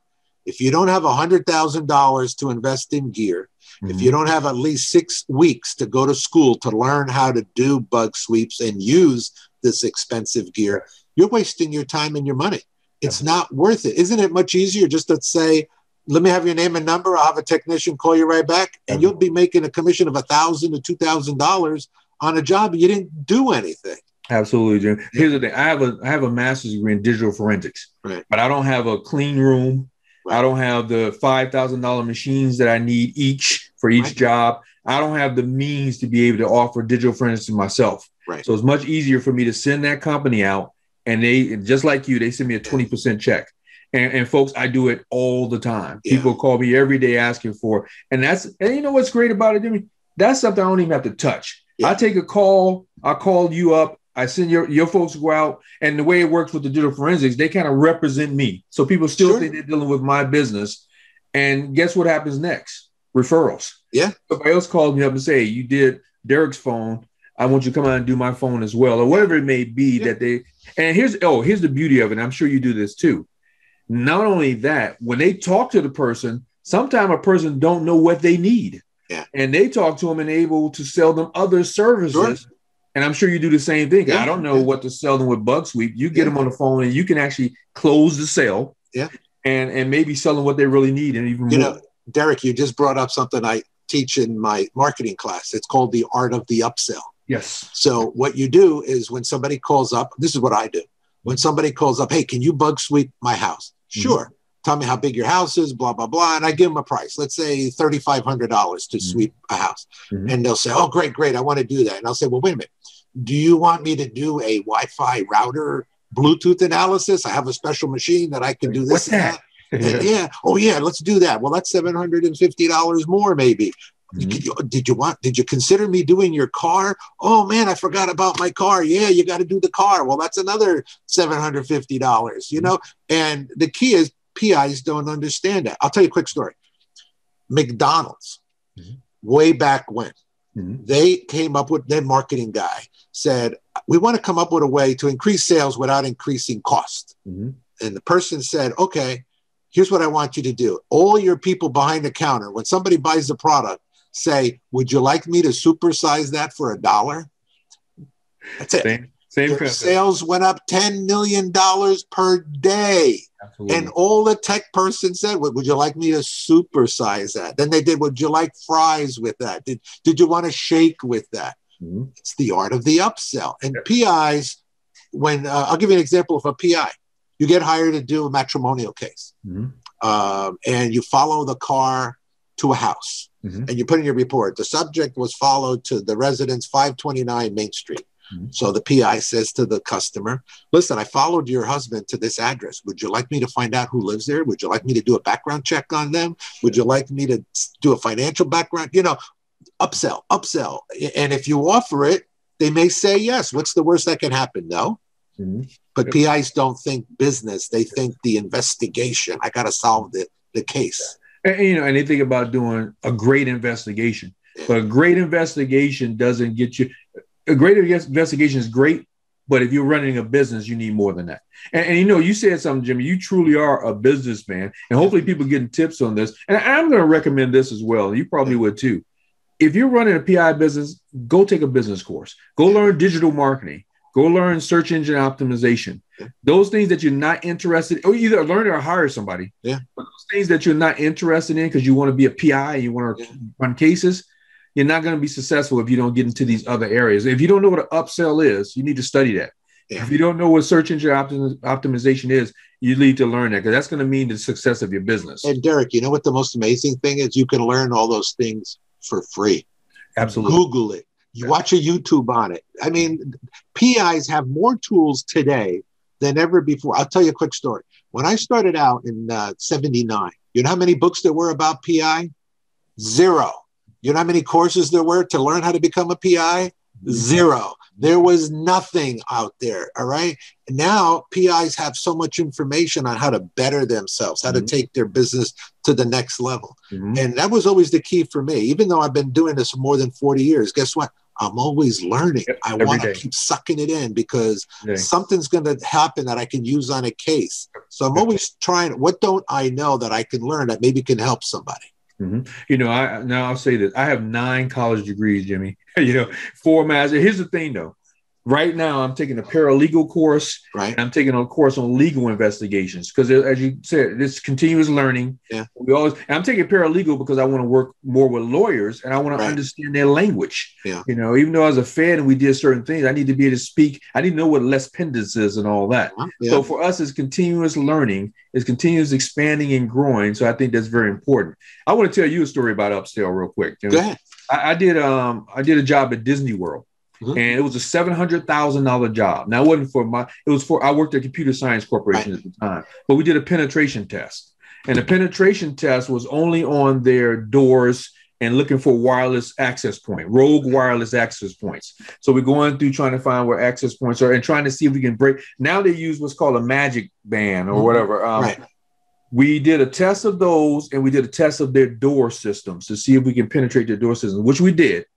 if you don't have $100,000 to invest in gear, if you don't have at least 6 weeks to go to school to learn how to do bug sweeps and use this expensive gear, you're wasting your time and your money. It's not worth it. Isn't it much easier just to say, let me have your name and number, I'll have a technician call you right back, and you'll be making a commission of $1,000 to $2,000 on a job you didn't do anything. Absolutely, Jim. Here's the thing. I have a master's degree in digital forensics, but I don't have a clean room. I don't have the $5,000 machines that I need each for each job. I don't have the means to be able to offer digital forensics to myself. So it's much easier for me to send that company out, and they, just like you, they send me a 20% check. And folks, I do it all the time. People call me every day asking for, and you know what's great about it, Jimmy? That's something I don't even have to touch. I take a call, I call you up, I send your folks go out, and the way it works with the digital forensics, they kind of represent me. So people still think they're dealing with my business. And guess what happens next? Referrals. Somebody else calls me up and say, hey, you did Derek's phone. I want you to come out and do my phone as well, or whatever it may be that they, and here's the beauty of it. And I'm sure you do this too. Not only that, when they talk to the person, sometimes a person don't know what they need. And they talk to them and able to sell them other services. And I'm sure you do the same thing. I don't know what to sell them with bug sweep. You get them on the phone and you can actually close the sale and maybe sell them what they really need. And even more. Know, Derek, you just brought up something I teach in my marketing class. It's called the art of the upsell. So what you do is when somebody calls up, this is what I do. When somebody calls up, hey, can you bug sweep my house? Sure. Tell me how big your house is, blah, blah, blah. And I give them a price. Let's say $3,500 to sweep a house. And they'll say, oh, great. I want to do that. And I'll say, well, wait a minute. Do you want me to do a Wi-Fi router Bluetooth analysis? I have a special machine that I can do this. What's that? And oh, yeah, let's do that. Well, that's $750 more, maybe. Did you consider me doing your car? Oh man, I forgot about my car. Yeah, you got to do the car. Well, that's another $750, you know? And the key is PIs don't understand that. I'll tell you a quick story. McDonald's, way back when, they came up with, their marketing guy said, we want to come up with a way to increase sales without increasing cost. And the person said, okay, here's what I want you to do. All your people behind the counter, when somebody buys the product, say, would you like me to supersize that for $1? That's it. Their sales went up $10 million per day. And all the tech person said, would you like me to supersize that? Then they did, would you like fries with that? Did you want a shake with that? It's the art of the upsell. And PIs, when I'll give you an example of a PI. You get hired to do a matrimonial case. And you follow the car to a house. And you put in your report, the subject was followed to the residence 529 Main Street. So the PI says to the customer, listen, I followed your husband to this address. Would you like me to find out who lives there? Would you like me to do a background check on them? Would you like me to do a financial background? You know, upsell. And if you offer it, they may say yes. What's the worst that can happen? No. But PIs don't think business. They think the investigation. I got to solve the case. And they think about doing a great investigation. But a great investigation doesn't get you. A great investigation is great, but if you're running a business, you need more than that. And you know, you said something, Jimmy. You truly are a businessman, and hopefully people are getting tips on this. And I'm going to recommend this as well. You probably would too. If you're running a PI business, go take a business course. Go learn digital marketing. Go learn search engine optimization. Those things that you're not interested in, or either learn it or hire somebody. But those things that you're not interested in because you want to be a PI, and you want to run cases, you're not going to be successful if you don't get into these other areas. If you don't know what an upsell is, you need to study that. If you don't know what search engine optimization is, you need to learn that, because that's going to mean the success of your business. And Derek, you know what the most amazing thing is? You can learn all those things for free. Absolutely. Google it. You watch a YouTube on it. I mean, PIs have more tools today than ever before. I'll tell you a quick story. When I started out in 79, you know how many books there were about PI? 0. You know how many courses there were to learn how to become a PI? 0. There was nothing out there. All right. And now PIs have so much information on how to better themselves, how to take their business to the next level. And that was always the key for me. Even though I've been doing this for more than 40 years, guess what? I'm always learning. I want to keep sucking it in, because something's going to happen that I can use on a case. So I'm always trying. What don't I know that I can learn that maybe can help somebody? You know, I'll say this. I have 9 college degrees, Jimmy. You know, 4 masters. Here's the thing, though. Right now, I'm taking a paralegal course. And I'm taking a course on legal investigations, because, as you said, it's continuous learning. I'm taking paralegal because I want to work more with lawyers, and I want to understand their language. You know, even though I was a Fed and we did certain things, I need to be able to speak. I need to know what les pendants is and all that. So for us, it's continuous learning. It's continuous expanding and growing. So I think that's very important. I want to tell you a story about upsell real quick. Go ahead. I did a job at Disney World. And it was a $700,000 job. Now, it wasn't for I worked at Computer Science Corporation at the time, but we did a penetration test. And the penetration test was only on their doors and looking for wireless access point, rogue wireless access points. So we're going through trying to find where access points are and trying to see if we can break. Now they use what's called a magic band or whatever. We did a test of those, and we did a test of their door systems to see if we can penetrate their door systems, which we did.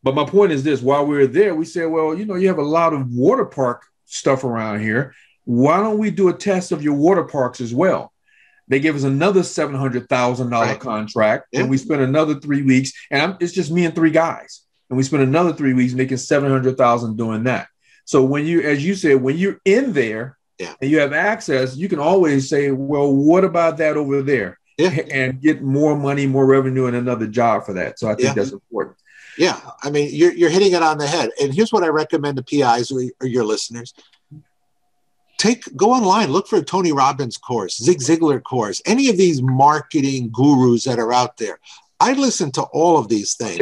But my point is this: while we were there, we said, well, you know, you have a lot of water park stuff around here. Why don't we do a test of your water parks as well? They gave us another $700,000 contract, and we spent another 3 weeks. And it's just me and 3 guys, and we spent another 3 weeks making $700,000 doing that. So when you, as you said, when you're in there and you have access, you can always say, well, what about that over there? And get more money, more revenue, and another job for that. So I think that's important. Yeah, I mean, you're hitting it on the head. And here's what I recommend to PIs or your listeners. Go online, look for a Tony Robbins course, Zig Ziglar course, any of these marketing gurus that are out there. I listen to all of these things.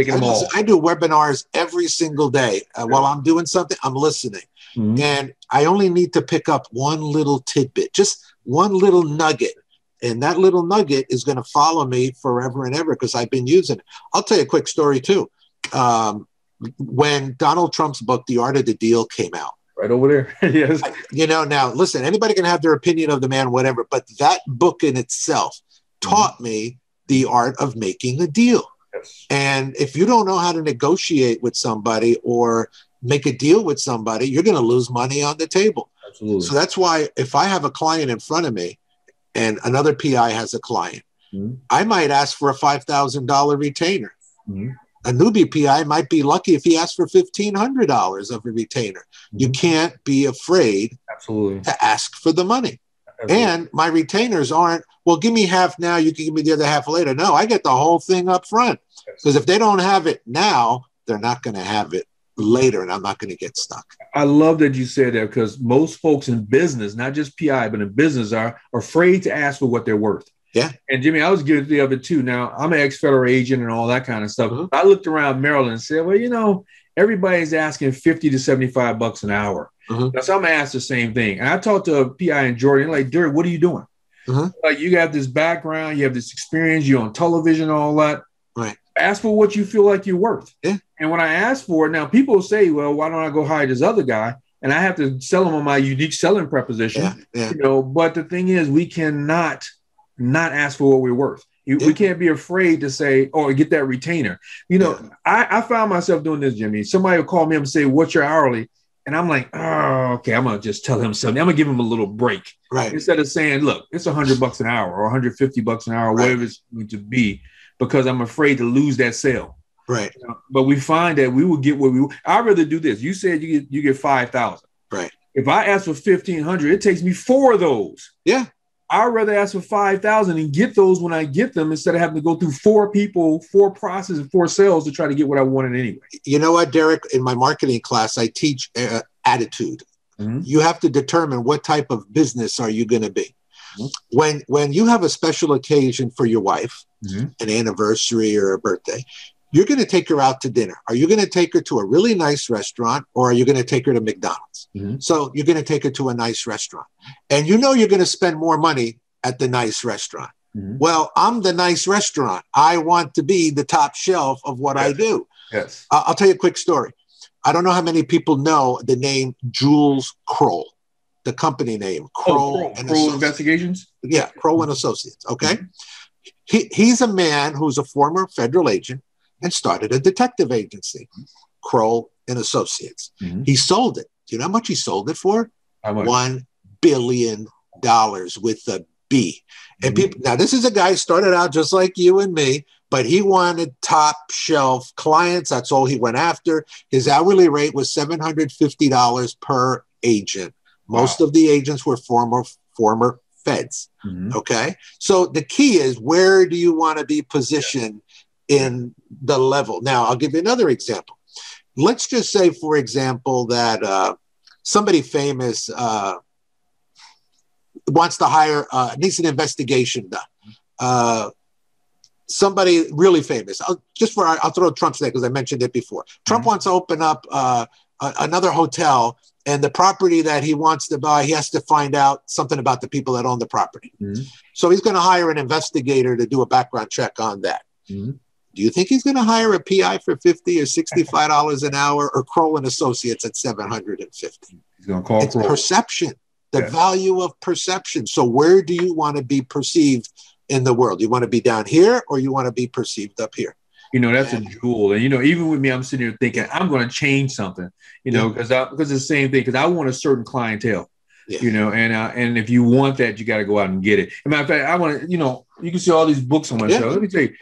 I do webinars every single day. While I'm doing something, I'm listening. And I only need to pick up one little tidbit, just one little nugget. And that little nugget is going to follow me forever and ever, because I've been using it. I'll tell you a quick story, too. When Donald Trump's book, The Art of the Deal, came out. Right over there. Yes. You know, now, listen, anybody can have their opinion of the man, whatever, but that book in itself taught me the art of making a deal. And if you don't know how to negotiate with somebody or make a deal with somebody, you're going to lose money on the table. Absolutely. So that's why if I have a client in front of me and another PI has a client, I might ask for a $5,000 retainer. A newbie PI might be lucky if he asks for $1,500 of a retainer. You can't be afraid to ask for the money. And my retainers aren't, well, give me half now, you can give me the other half later. No, I get the whole thing up front. Because if they don't have it now, they're not going to have it later, and I'm not going to get stuck. I love that you said that, because most folks in business, not just PI, but in business, are afraid to ask for what they're worth. And Jimmy, I was guilty of it too. Now, I'm an ex-federal agent and all that kind of stuff. I looked around Maryland and said, well, you know, everybody's asking $50 to $75 an hour. Now, so I'm going to ask the same thing. And I talked to a PI in Jordan, like, Derek, what are you doing? Like, you got this background, you have this experience, you're on television, all that. Ask for what you feel like you're worth. And when I ask for it, now people say, well, why don't I go hire this other guy? And I have to sell them on my unique selling proposition. You know, but the thing is, we cannot not ask for what we're worth. We can't be afraid to say, or get that retainer. You know, I found myself doing this, Jimmy. Somebody will call me up and say, what's your hourly? And I'm like, oh, okay, I'm going to just tell him something. I'm going to give him a little break. Right. Instead of saying, look, it's $100 an hour or $150 an hour, whatever it's going to be, because I'm afraid to lose that sale. Right. You know, but we find that we will get what we. I'd rather do this. You said you get 5,000. Right. If I ask for 1,500, it takes me 4 of those. Yeah. I'd rather ask for 5,000 and get those when I get them instead of having to go through 4 people, 4 processes, 4 sales to try to get what I wanted anyway. You know what, Derek? In my marketing class, I teach attitude. You have to determine what type of business are you going to be. When you have a special occasion for your wife, an anniversary or a birthday, you're going to take her out to dinner. Are you going to take her to a really nice restaurant, or are you going to take her to McDonald's? So you're going to take her to a nice restaurant. And you know you're going to spend more money at the nice restaurant. Well, I'm the nice restaurant. I want to be the top shelf of what I do. Yes. I'll tell you a quick story. I don't know how many people know the name Jules Kroll, the company name. Kroll Investigations? Yeah, Kroll and Associates, okay? He's a man who's a former federal agent and started a detective agency, Kroll and Associates. He sold it. Do you know how much he sold it for? How much? $1 billion with a B. And people, now this is a guy started out just like you and me, but he wanted top shelf clients. That's all he went after. His hourly rate was $750 per agent. Most of the agents were former feds. Okay. So the key is, where do you want to be positioned in the level? Now, I'll give you another example. Let's just say, for example, that somebody famous wants to hire, needs an investigation done. Somebody really famous. I'll throw Trump's name because I mentioned it before. Trump wants to open up another hotel, and the property that he wants to buy, he has to find out something about the people that own the property. So he's going to hire an investigator to do a background check on that. Do you think he's going to hire a PI for $50 or $65 an hour, or Kroll and Associates at $750? He's going to call Kroll. Perception, the value of perception. So where do you want to be perceived in the world? You want to be down here, or you want to be perceived up here? You know, that's a jewel. And, you know, even with me, I'm sitting here thinking, I'm going to change something, you know, because it's the same thing, because I want a certain clientele. You know, and if you want that, you got to go out and get it. As a matter of fact, I want to, you know, you can see all these books on my show. Let me tell you,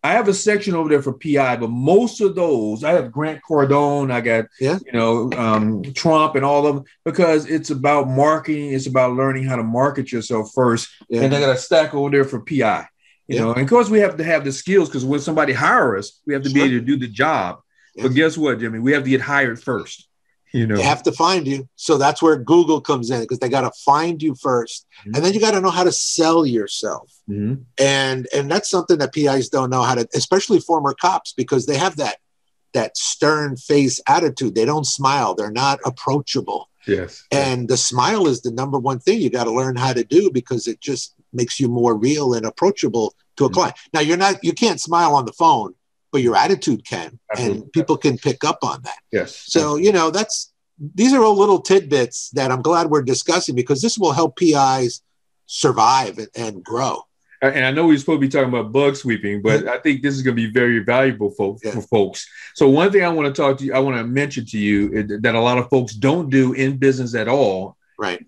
I have a section over there for PI, but most of those, I have Grant Cardone, I got, you know, Trump and all of them, because it's about marketing. It's about learning how to market yourself first. And I got a stack over there for PI, you know, and of course we have to have the skills, because when somebody hires us, we have to be able to do the job. But guess what, Jimmy? We have to get hired first. You know, they have to find you. So that's where Google comes in, because they got to find you first. And then you got to know how to sell yourself. And that's something that PIs don't know how to, especially former cops, because they have that stern face attitude. They don't smile. They're not approachable. And the smile is the number one thing you got to learn how to do, because it just makes you more real and approachable to a client. Now, you can't smile on the phone, but your attitude can, and people can pick up on that. So, you know, these are all little tidbits that I'm glad we're discussing, because this will help PIs survive and grow. And I know we're supposed to be talking about bug sweeping, but I think this is going to be very valuable for folks. So one thing I want to mention to you that a lot of folks don't do in business at all.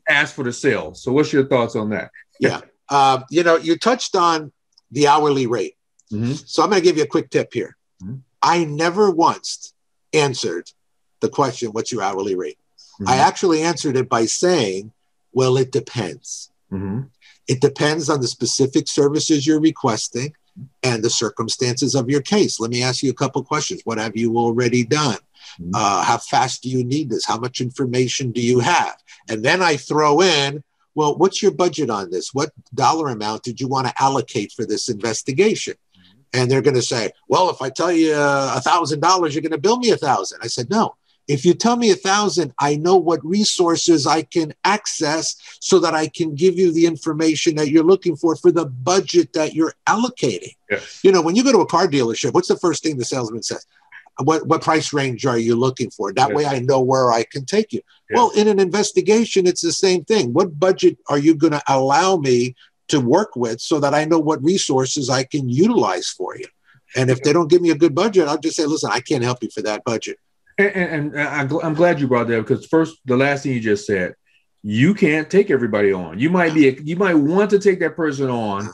Ask for the sale. So what's your thoughts on that? You know, you touched on the hourly rate. So I'm going to give you a quick tip here. I never once answered the question, what's your hourly rate? I actually answered it by saying, well, it depends. It depends on the specific services you're requesting and the circumstances of your case. Let me ask you a couple questions. What have you already done? How fast do you need this? How much information do you have? And then I throw in, well, what's your budget on this? What dollar amount did you want to allocate for this investigation? And they're going to say, well, if I tell you $1,000, you're going to bill me $1,000. I said, no. If you tell me $1,000, I know what resources I can access so that I can give you the information that you're looking for the budget that you're allocating. You know, when you go to a car dealership, what's the first thing the salesman says? What price range are you looking for? That way I know where I can take you. Well, in an investigation, it's the same thing. What budget are you going to allow me to work with so that I know what resources I can utilize for you. And if they don't give me a good budget, I'll just say, listen, I can't help you for that budget. And I'm glad you brought that up, because first, the last thing you just said, you can't take everybody on. You might want to take that person on,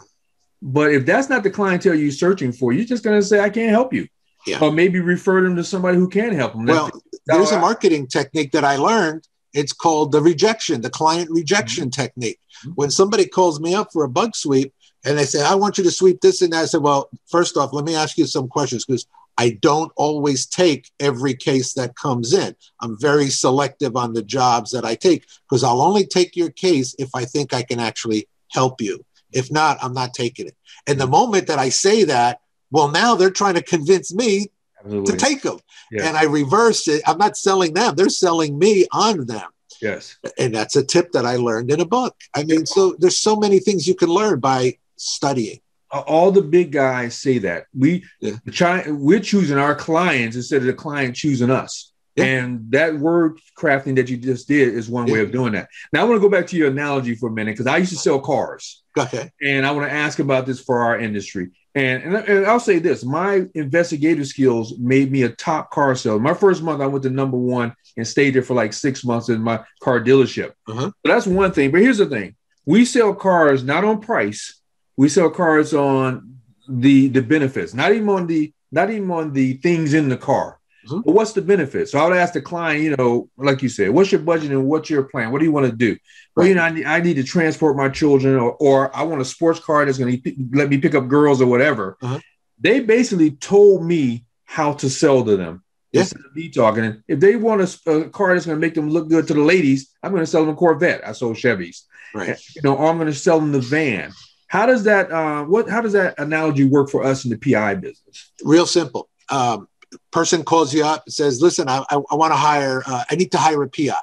but if that's not the clientele you're searching for, you're just going to say, I can't help you. Yeah. Or maybe refer them to somebody who can help them. Well, there's a marketing technique that I learned. It's called the client rejection technique. When somebody calls me up for a bug sweep and they say, I want you to sweep this and that, I said, well, first off, let me ask you some questions, because I don't always take every case that comes in. I'm very selective on the jobs that I take, because I'll only take your case if I think I can actually help you. If not, I'm not taking it. And the moment that I say that, well, now they're trying to convince me to take them. Yes. And I reverse it. I'm not selling them. They're selling me on them. Yes. And that's a tip that I learned in a book. I mean, so there's so many things you can learn by studying. All the big guys say that we're choosing our clients instead of the client choosing us. Yeah. And that word crafting that you just did is one way of doing that. Now I want to go back to your analogy for a minute, because I used to sell cars. Okay. And I want to ask about this for our industry. And I'll say this, my investigative skills made me a top car seller. My first month, I went to #1 and stayed there for like 6 months in my car dealership. So that's one thing. But here's the thing. We sell cars not on price. We sell cars on the benefits, not even on the things in the car. But what's the benefit? So I would ask the client, like you said, what's your budget and what's your plan? What do you want to do? Well, I need to transport my children, or I want a sports car that's going to let me pick up girls or whatever. They basically told me how to sell to them. Instead of me talking. And if they want a car that's going to make them look good to the ladies, I'm going to sell them a Corvette. I sold Chevys. Right. Or I'm going to sell them the van. How does that how does that analogy work for us in the PI business? Real simple. Person calls you up and says, listen, I want to hire, I need to hire a PI.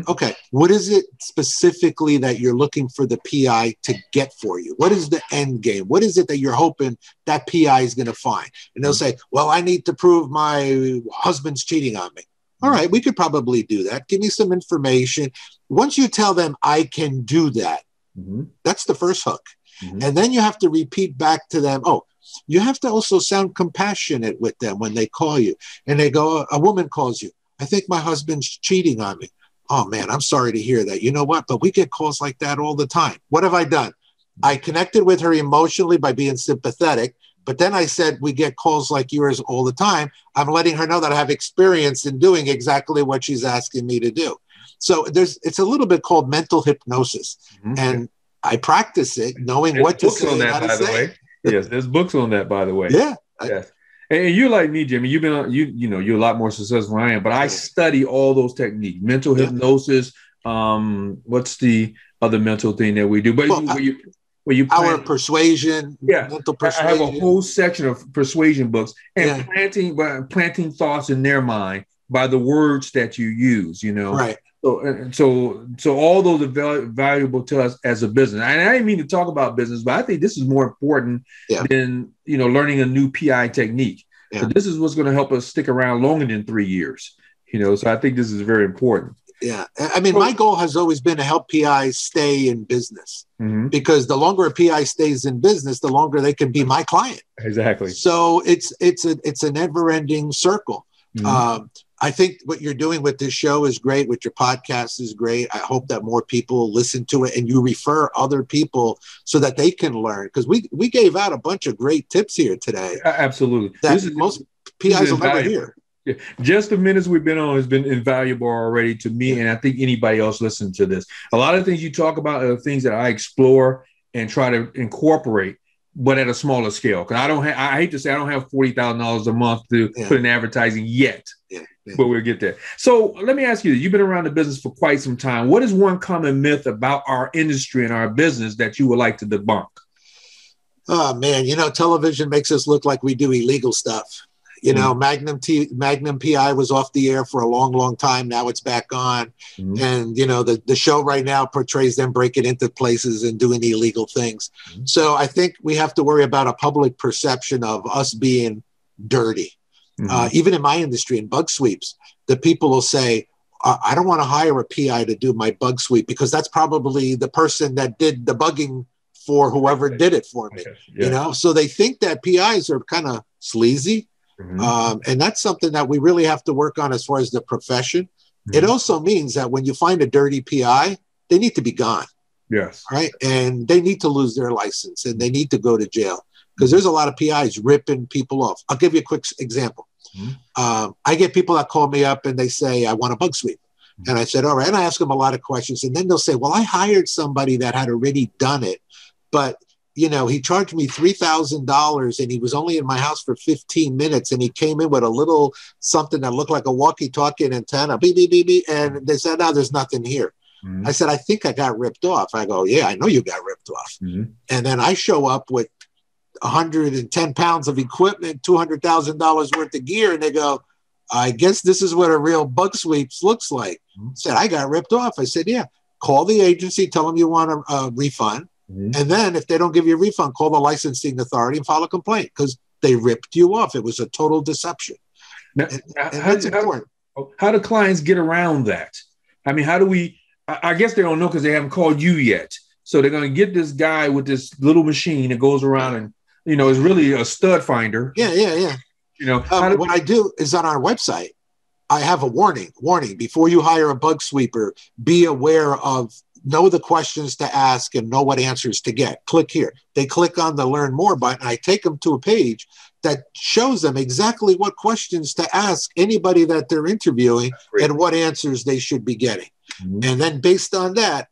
Okay. What is it specifically that you're looking for the PI to get for you? What is the end game? What is it that you're hoping that PI is going to find? And they'll say, well, I need to prove my husband's cheating on me. All right. We could probably do that. Give me some information. Once you tell them I can do that, that's the first hook. And then you have to repeat back to them, you have to also sound compassionate with them when they call you. And they go, a woman calls you, I think my husband's cheating on me. Oh, man, I'm sorry to hear that. You know what? But we get calls like that all the time. What have I done? I connected with her emotionally by being sympathetic. But then I said, we get calls like yours all the time. I'm letting her know that I have experience in doing exactly what she's asking me to do. So it's a little bit called mental hypnosis. And I practice it, knowing what to say and how to say. Yes, there's books on that, by the way. Yeah. Yes. And you're like me, Jimmy. You've been, you're a lot more successful than I am. But I study all those techniques: mental hypnosis. What's the other mental thing that we do? But our persuasion, mental persuasion. I have a whole section of persuasion books and planting thoughts in their mind by the words that you use. Right. So all those are valuable to us as a business. And I didn't mean to talk about business, but I think this is more important than learning a new PI technique. So this is what's going to help us stick around longer than 3 years. So I think this is very important. Yeah, I mean, my goal has always been to help PIs stay in business, because the longer a PI stays in business, the longer they can be my client. Exactly. So it's a never-ending circle. I think what you're doing with this show is great. With your podcast is great. I hope that more people listen to it and you refer other people so that they can learn. Because we gave out a bunch of great tips here today. Absolutely. Most PIs will never hear. Yeah. Just the minutes we've been on has been invaluable already to me, and I think anybody else listening to this. A lot of things you talk about are things that I explore and try to incorporate, but at a smaller scale. Because I hate to say I don't have $40,000 a month to put in advertising yet. But we'll get there. So let me ask you, you've been around the business for quite some time. What is one common myth about our industry and our business that you would like to debunk? Oh, man, television makes us look like we do illegal stuff. Magnum PI was off the air for a long, long time. Now it's back on. And, the show right now portrays them breaking into places and doing illegal things. So I think we have to worry about a public perception of us being dirty. Even in my industry, in bug sweeps, the people will say, I don't want to hire a PI to do my bug sweep because that's probably the person that did the bugging for whoever did it for me. So they think that PIs are kind of sleazy. And that's something that we really have to work on as far as the profession. It also means that when you find a dirty PI, they need to be gone. Yes. Right. And they need to lose their license and they need to go to jail because there's a lot of PIs ripping people off. I'll give you a quick example. I get people that call me up and they say, I want a bug sweep. And I said, all right. And I ask them a lot of questions. And then they'll say, well, I hired somebody that had already done it, but he charged me $3,000 and he was only in my house for 15 minutes. And he came in with a little something that looked like a walkie-talkie antenna, beep, beep, beep, beep. And they said, no, there's nothing here. I said, I think I got ripped off. I go, yeah, I know you got ripped off. And then I show up with 110 pounds of equipment, $200,000 worth of gear. And they go, I guess this is what a real bug sweeps looks like. I said, I got ripped off. I said, yeah, call the agency, tell them you want a refund. And then if they don't give you a refund, call the licensing authority and file a complaint because they ripped you off. It was a total deception. Now, that's important. How do clients get around that? I mean, how do we, I guess they don't know because they haven't called you yet. So they're going to get this guy with this little machine that goes around and, is really a stud finder. Yeah. What I do is on our website, I have a warning before you hire a bug sweeper, be aware of, know the questions to ask and know what answers to get. Click here. They click on the learn more button. I take them to a page that shows them exactly what questions to ask anybody that they're interviewing and what answers they should be getting. And then based on that,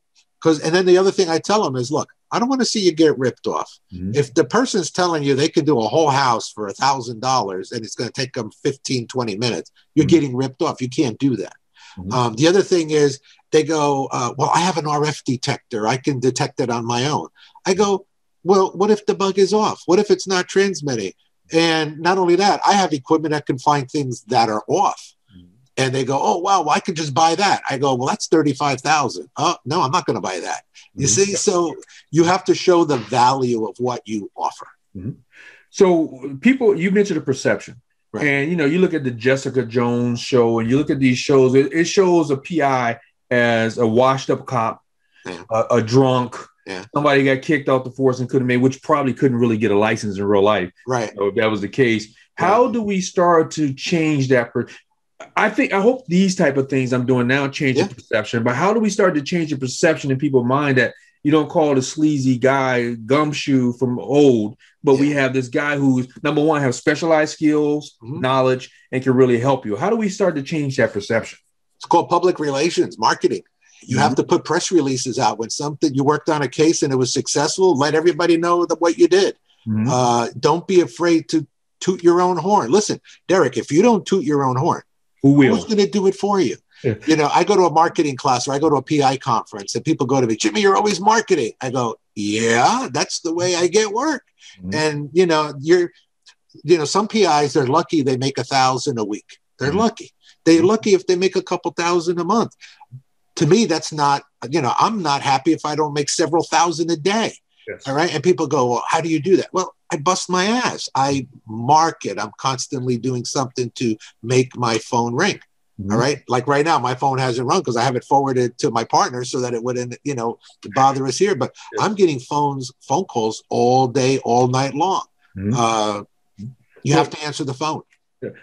and then the other thing I tell them is, look, I don't want to see you get ripped off. If the person's telling you they can do a whole house for $1,000 and it's going to take them 15, 20 minutes, you're getting ripped off. You can't do that. The other thing is they go, well, I have an RF detector. I can detect it on my own. I go, well, what if the bug is off? What if it's not transmitting? And not only that, I have equipment that can find things that are off. And they go, oh, wow, well, I could just buy that. I go, well, that's $35,000. Oh, no, I'm not going to buy that. You see, so you have to show the value of what you offer. So people, you mentioned the perception. Right. And, you look at the Jessica Jones show and you look at these shows, it shows a PI as a washed up cop, a drunk, somebody got kicked off the force and which probably couldn't really get a license in real life. Right. So if that was the case, how do we start to change that? I hope these type of things I'm doing now change the perception, but how do we start to change the perception in people's mind that you don't call the sleazy guy Gumshoe from old, but we have this guy who's, number one, has specialized skills, knowledge, and can really help you. How do we start to change that perception? It's called public relations, marketing. You have to put press releases out when you worked on a case and it was successful. Let everybody know what you did. Don't be afraid to toot your own horn. Listen, Derek, if you don't toot your own horn, who will? Who's going to do it for you? I go to a marketing class or I go to a PI conference and people go to me, Jimmie, you're always marketing. I go, yeah, that's the way I get work. And, some PIs, they're lucky they make 1,000 a week. They're lucky. They're lucky if they make a couple thousand a month. To me, that's not, I'm not happy if I don't make several thousand a day. All right. And people go, well, how do you do that? Well, I bust my ass. I market. I'm constantly doing something to make my phone ring. All right. Like right now, my phone hasn't rung because I have it forwarded to my partner so that it wouldn't, bother us here. But I'm getting phone calls all day, all night long. You have to answer the phone.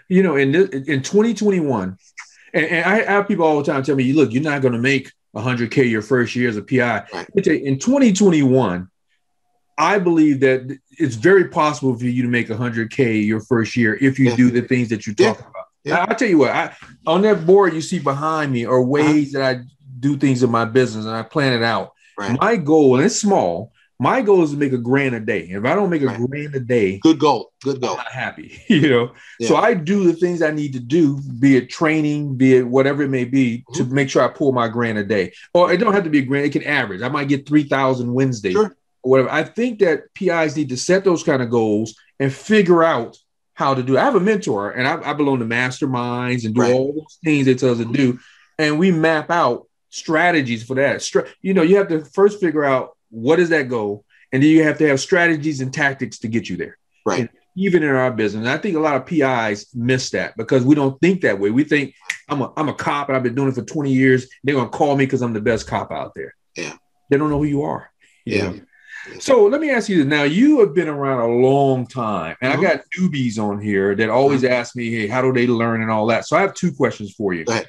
In 2021, and I have people all the time tell me, look, you're not going to make $100K your first year as a PI. Right. In 2021, I believe that it's very possible for you to make $100K your first year if you do the things that you talk about. I'll tell you what, on that board you see behind me are ways that I do things in my business and I plan it out. Right. My goal, and it's small, my goal is to make $1,000 a day. If I don't make $1,000 a day, good goal. I'm not happy, So I do the things I need to do, be it training, be it whatever it may be, to make sure I pull my $1,000 a day. Or it don't have to be $1,000, it can average. I might get 3,000 Wednesday. Sure. Whatever. I think that PIs need to set those kind of goals and figure out how to do it. I have a mentor and I belong to masterminds and do all those things they tell us to do. And we map out strategies for that. You have to first figure out what is that goal. And then you have to have strategies and tactics to get you there. Right. And even in our business. And I think a lot of PIs miss that because we don't think that way. We think I'm a cop and I've been doing it for 20 years. They're going to call me because I'm the best cop out there. Yeah. They don't know who you are. Yeah. So let me ask you this. Now, you have been around a long time, and I got newbies on here that always ask me, hey, how do they learn and all that? So I have two questions for you. Go ahead.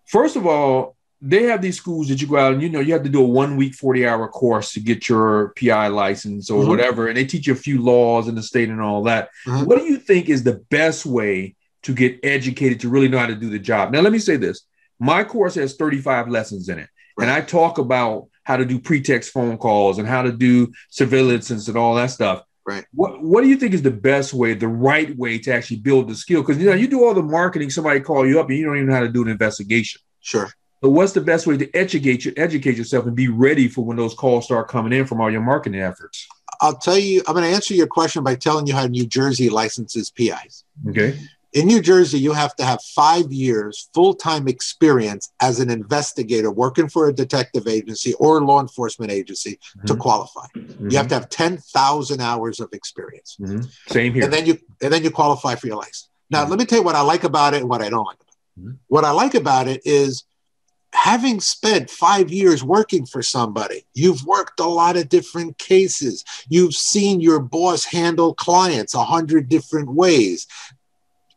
First of all, they have these schools that you go out and, you have to do a 1 week, 40-hour course to get your PI license or whatever. And they teach you a few laws in the state and all that. What do you think is the best way to get educated to really know how to do the job? Now, let me say this. My course has 35 lessons in it. Right. And I talk about how to do pretext phone calls and how to do surveillance and all that stuff. Right. What do you think is the best way, the right way to actually build the skill? Because, you do all the marketing, somebody call you up and you don't even know how to do an investigation. Sure. So what's the best way to educate yourself and be ready for when those calls start coming in from all your marketing efforts? I'll tell you, I'm going to answer your question by telling you how New Jersey licenses PIs. Okay. In New Jersey, you have to have 5 years full-time experience as an investigator working for a detective agency or law enforcement agency to qualify. You have to have 10,000 hours of experience. Same here. And then you qualify for your license. Now, let me tell you what I like about it and what I don't like about it. What I like about it is having spent 5 years working for somebody, you've worked a lot of different cases. You've seen your boss handle clients 100 different ways.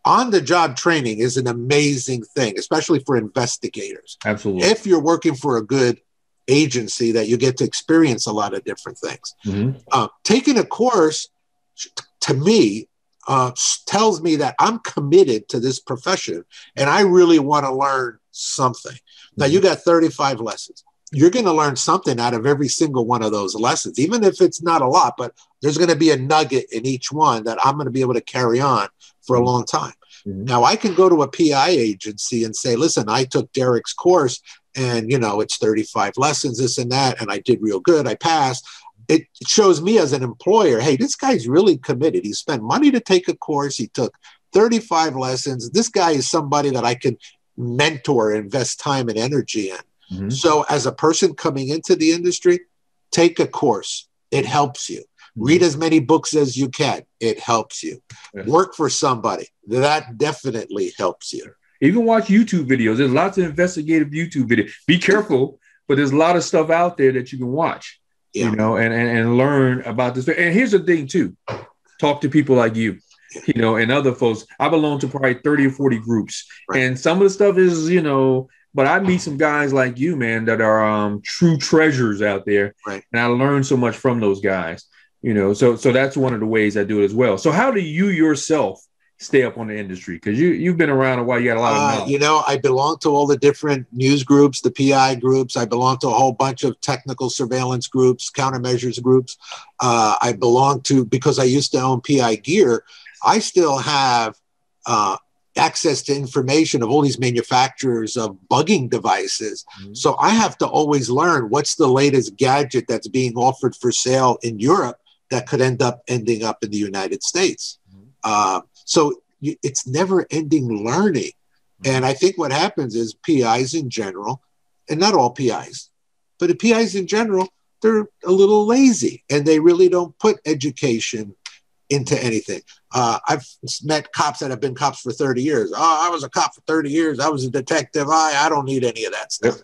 On-the-job training is an amazing thing, especially for investigators. Absolutely. If you're working for a good agency that you get to experience a lot of different things. Taking a course, to me, tells me that I'm committed to this profession and I really want to learn something. Now, you got 35 lessons. You're going to learn something out of every single one of those lessons, even if it's not a lot, but there's going to be a nugget in each one that I'm going to be able to carry on for a long time. Now, I can go to a PI agency and say, listen, I took Derek's course and, it's 35 lessons, this and that, and I did real good. I passed. It shows me as an employer, hey, this guy's really committed. He spent money to take a course. He took 35 lessons. This guy is somebody that I can mentor, invest time and energy in. So as a person coming into the industry, take a course. It helps you. Read as many books as you can. It helps you. Work for somebody. That definitely helps you. Even watch YouTube videos. There's lots of investigative YouTube videos. Be careful, but there's a lot of stuff out there that you can watch, and learn about this. And here's the thing too, talk to people like you, and other folks. I belong to probably 30 or 40 groups. And some of the stuff is, but I meet some guys like you, man, that are true treasures out there. And I learn so much from those guys, so that's one of the ways I do it as well. So how do you yourself stay up on the industry? Because you've been around a while. You got a lot of knowledge. I belong to all the different news groups, the PI groups. I belong to a whole bunch of technical surveillance groups, countermeasures groups. I belong to, because I used to own PI gear, I still have access to information of all these manufacturers of bugging devices. So I have to always learn what's the latest gadget that's being offered for sale in Europe that could ending up in the United States. So it's never ending learning. And I think what happens is PIs in general, and not all PIs, but the PIs in general, they're a little lazy and they really don't put education into anything. I've met cops that have been cops for 30 years. I was a cop for 30 years. I was a detective. I don't need any of that stuff.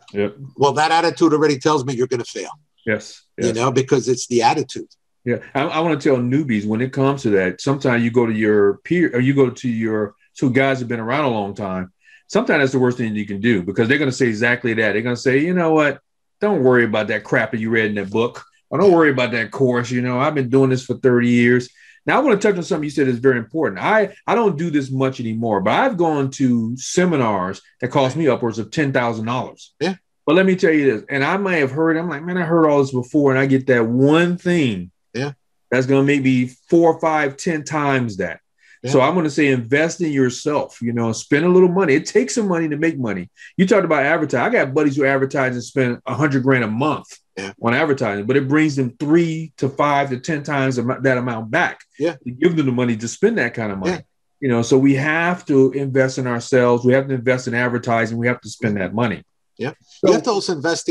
Well, that attitude already tells me you're going to fail. Yes. Because it's the attitude. Yeah, I want to tell newbies when it comes to that, sometimes you go to your peer or you go to your two guys who've been around a long time. Sometimes that's the worst thing you can do because they're going to say exactly that. They're going to say, you know what? Don't worry about that crap that you read in that book. Or don't worry about that course. I've been doing this for 30 years. Now, I want to touch on something you said is very important. I don't do this much anymore, but I've gone to seminars that cost me upwards of $10,000. Yeah. But let me tell you this, and I may have heard, I'm like, man, I heard all this before, and I get that one thing. Yeah. That's going to make me 4, 5, 10 times that. Yeah. So I'm going to say invest in yourself, spend a little money. It takes some money to make money. You talked about advertising. I got buddies who advertise and spend $100,000 a month on advertising, but it brings them 3 to 5 to 10 times that amount back. Yeah. To give them the money to spend that kind of money. Yeah. So we have to invest in ourselves. We have to invest in advertising. We have to spend that money. Yeah. So, you have to also invest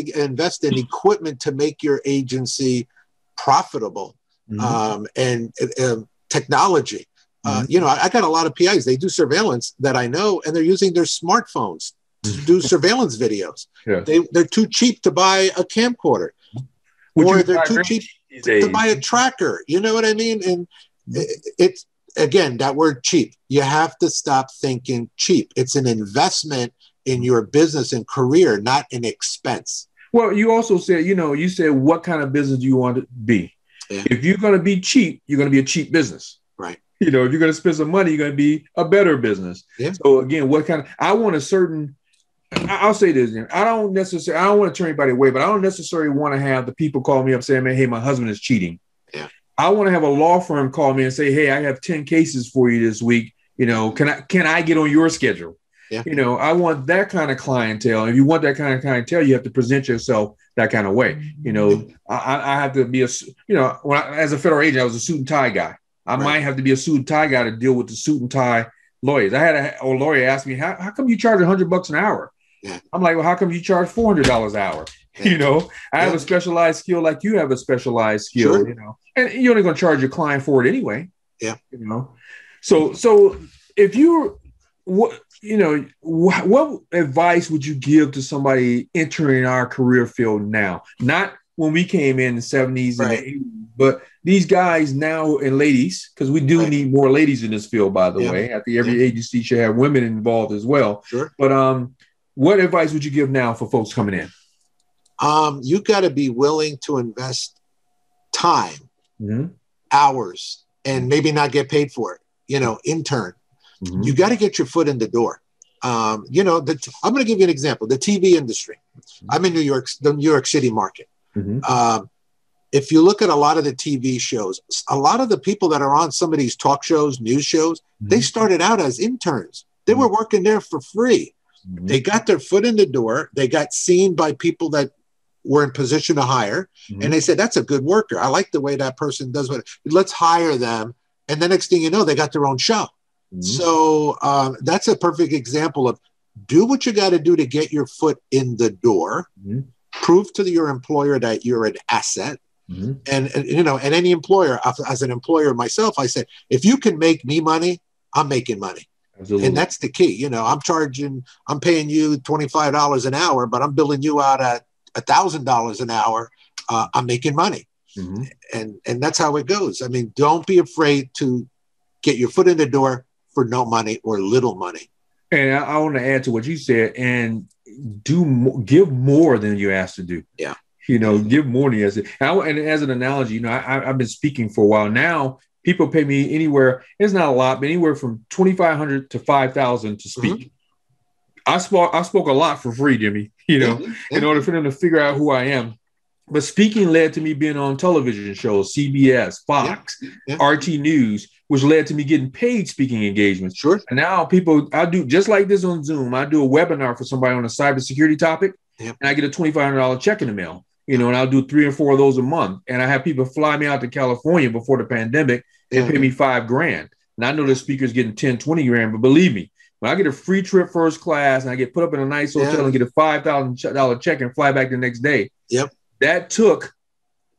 in equipment to make your agency profitable. And technology. I got a lot of PIs. They do surveillance that I know, and they're using their smartphones to do surveillance videos. Yeah. They're too cheap to buy a camwould or they're too cheap. to buy a tracker. You know what I mean? And it's, again, that word cheap. You have to stop thinking cheap. It's an investment in your business and career, not an expense. Well, you also said, you said, what kind of business do you want to be? Yeah. If you're going to be cheap, you're going to be a cheap business. Right. If you're going to spend some money, you're going to be a better business. Yeah. So again, I'll say this, I don't want to turn anybody away, but I don't necessarily want to have the people call me up saying, man, hey, my husband is cheating. Yeah. I want to have a law firm call me and say, hey, I have 10 cases for you this week. Can I get on your schedule? Yeah. I want that kind of clientele. If you want that kind of clientele, you have to present yourself that kind of way. I have to be as a federal agent, I was a suit and tie guy. I might have to be a suit and tie guy to deal with the suit and tie lawyers. I had a lawyer ask me, how come you charge $100 an hour? Yeah. I'm like, well, how come you charge $400 an hour? Yeah. I have a specialized skill like you have a specialized skill, sure. And you're only going to charge your client for it anyway. Yeah. So if you, what advice would you give to somebody entering our career field now? Not when we came in the 70s and the 80s, but these guys now and ladies, because we do need more ladies in this field, by the way. I think every agency should have women involved as well. Sure. But what advice would you give now for folks coming in? You got to be willing to invest time, hours, and maybe not get paid for it. Intern. Mm-hmm. You got to get your foot in the door. I'm going to give you an example. The TV industry. I'm in the New York City market. Mm-hmm. If you look at a lot of the TV shows, a lot of the people that are on some of these talk shows, news shows, they started out as interns. They were working there for free. Mm-hmm. They got their foot in the door. They got seen by people that were in position to hire. Mm-hmm. And they said, that's a good worker. I like the way that person does what. Let's hire them. And the next thing you know, they got their own show. Mm-hmm. So that's a perfect example of do what you got to do to get your foot in the door. Mm-hmm. Prove to your employer that you're an asset. Mm-hmm. And any employer, as an employer myself, I said, if you can make me money, I'm making money. Absolutely. And that's the key. I'm paying you $25 an hour, but I'm billing you out at $1,000 an hour. I'm making money. Mm-hmm. And that's how it goes. I mean, don't be afraid to get your foot in the door for no money or little money. And I want to add to what you said and give more than you're asked to do. Yeah. Give more than you asked to do. And as an analogy, I've been speaking for a while now. People pay me anywhere, it's not a lot, but anywhere from $2,500 to $5,000 to speak. Mm-hmm. I spoke a lot for free, Jimmy, in order for them to figure out who I am. But speaking led to me being on television shows, CBS, Fox, RT News, which led to me getting paid speaking engagements. Sure. And now I do just like this on Zoom. I do a webinar for somebody on a cybersecurity topic, and I get a $2,500 check in the mail. And I'll do 3 or 4 of those a month. And I have people fly me out to California before the pandemic and pay me $5,000. And I know the speaker's getting 10, 20 grand, but believe me, when I get a free trip first class and I get put up in a nice hotel and get a $5,000 check and fly back the next day. Yep. That took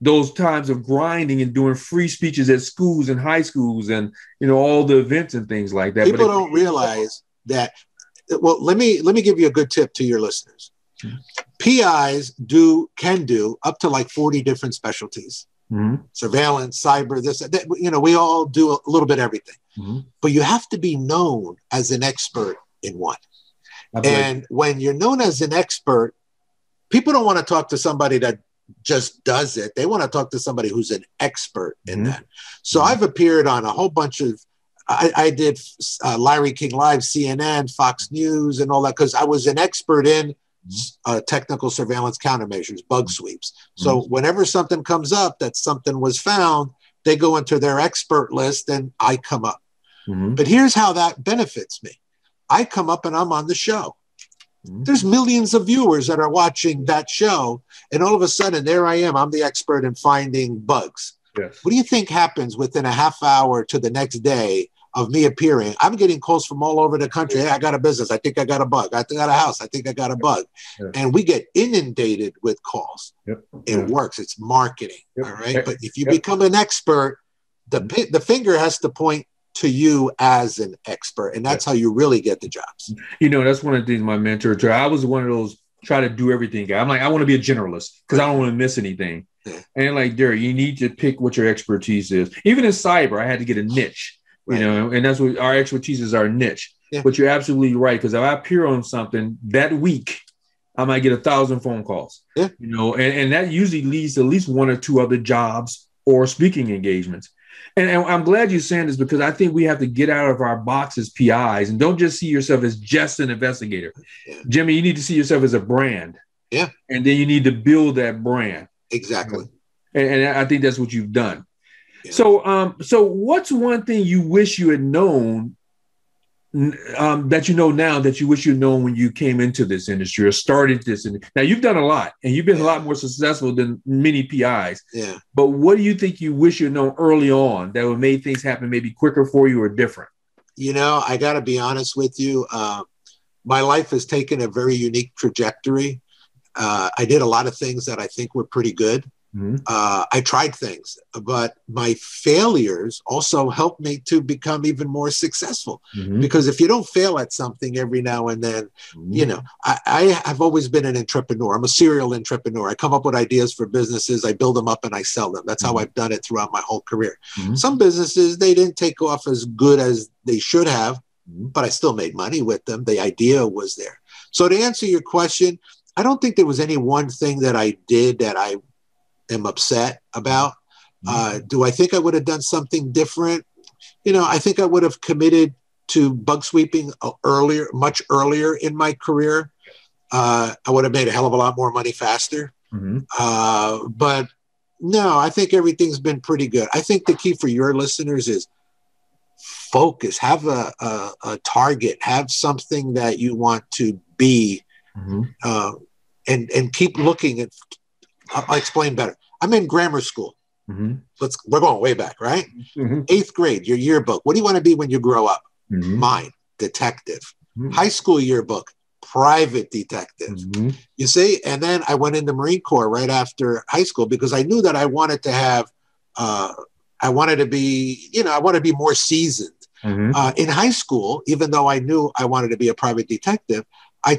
those times of grinding and doing free speeches at schools and high schools and, all the events and things like that. People don't realize that. Well, let me give you a good tip to your listeners. PIs can do up to like 40 different specialties. Mm-hmm. Surveillance, cyber, this, that, we all do a little bit of everything. Mm-hmm. But you have to be known as an expert in one. Absolutely. And when you're known as an expert, people don't want to talk to somebody that just does it. They want to talk to somebody who's an expert in that. So I've appeared on a whole bunch of, I did Larry King Live, CNN, Fox News, and all that, because I was an expert in technical surveillance countermeasures, bug sweeps. So whenever something comes up that something was found, they go into their expert list and I come up. Mm-hmm. But here's how that benefits me. I come up and I'm on the show. Mm-hmm. There's millions of viewers that are watching that show. And all of a sudden, there I am. I'm the expert in finding bugs. Yes. What do you think happens within a half hour to the next day of me appearing? I'm getting calls from all over the country. Hey, I got a business. I think I got a bug. I got a house. I think I got a bug. Yep. And we get inundated with calls. Yep. It works. It's marketing. Yep. All right. But if you become an expert, the finger has to point to you as an expert. And that's how you really get the jobs. That's one of the things my mentor, I was one of those try to do everything. I'm like, I want to be a generalist because I don't want to miss anything. Yeah. And like, Derek, you need to pick what your expertise is. Even in cyber, I had to get a niche, you know, and that's what our expertise is, our niche. Yeah. But you're absolutely right, because if I appear on something that week, I might get 1,000 phone calls. Yeah. You know, and that usually leads to at least one or two other jobs or speaking engagements. And I'm glad you're saying this, because I think we have to get out of our box as PIs and don't just see yourself as just an investigator. Yeah. Jimmie, you need to see yourself as a brand. Yeah. And then you need to build that brand. Exactly. And I think that's what you've done. Yeah. So what's one thing you wish you had known that you know now that you wish you'd known when you came into this industry or started this? Now, you've done a lot, and you've been a lot more successful than many PIs. Yeah. But what do you think you wish you'd known early on that would have made things happen maybe quicker for you or different? You know, I got to be honest with you. My life has taken a very unique trajectory. I did a lot of things that I think were pretty good. Mm-hmm. I tried things, but my failures also helped me to become even more successful. Mm-hmm. Because if you don't fail at something every now and then, mm-hmm. you know, I have always been an entrepreneur. I'm a serial entrepreneur. I come up with ideas for businesses. I build them up and I sell them. That's mm-hmm. how I've done it throughout my whole career. Mm-hmm. Some businesses, they didn't take off as good as they should have, mm-hmm. but I still made money with them. The idea was there. So to answer your question, I don't think there was any one thing that I did that I am upset about. Do I think I would have done something different? You know, I think I would have committed to bug sweeping much earlier in my career. I would have made a hell of a lot more money faster. Mm-hmm. But no, I think everything's been pretty good. I think the key for your listeners is focus, have a target, have something that you want to be, mm-hmm. And keep looking at. I'll explain better. I'm in grammar school. Mm-hmm. We're going way back, right? Mm-hmm. 8th grade, your yearbook. What do you want to be when you grow up? Mm-hmm. Mine, detective. Mm-hmm. High school yearbook, private detective. Mm-hmm. You see? And then I went in the Marine Corps right after high school because I knew that I wanted to have, I wanted to be more seasoned. Mm-hmm. In high school, even though I knew I wanted to be a private detective, I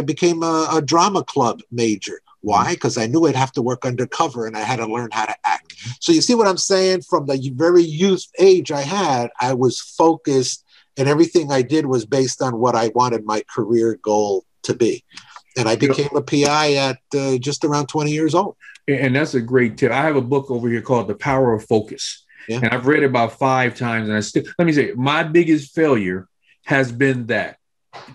became a drama club major. Why? Because I knew I'd have to work undercover and I had to learn how to act. So you see what I'm saying? From the very youth age I had, I was focused and everything I did was based on what I wanted my career goal to be. And I became a PI at just around 20 years old. And that's a great tip. I have a book over here called The Power of Focus. Yeah. And I've read it about 5 times. And let me say, my biggest failure has been that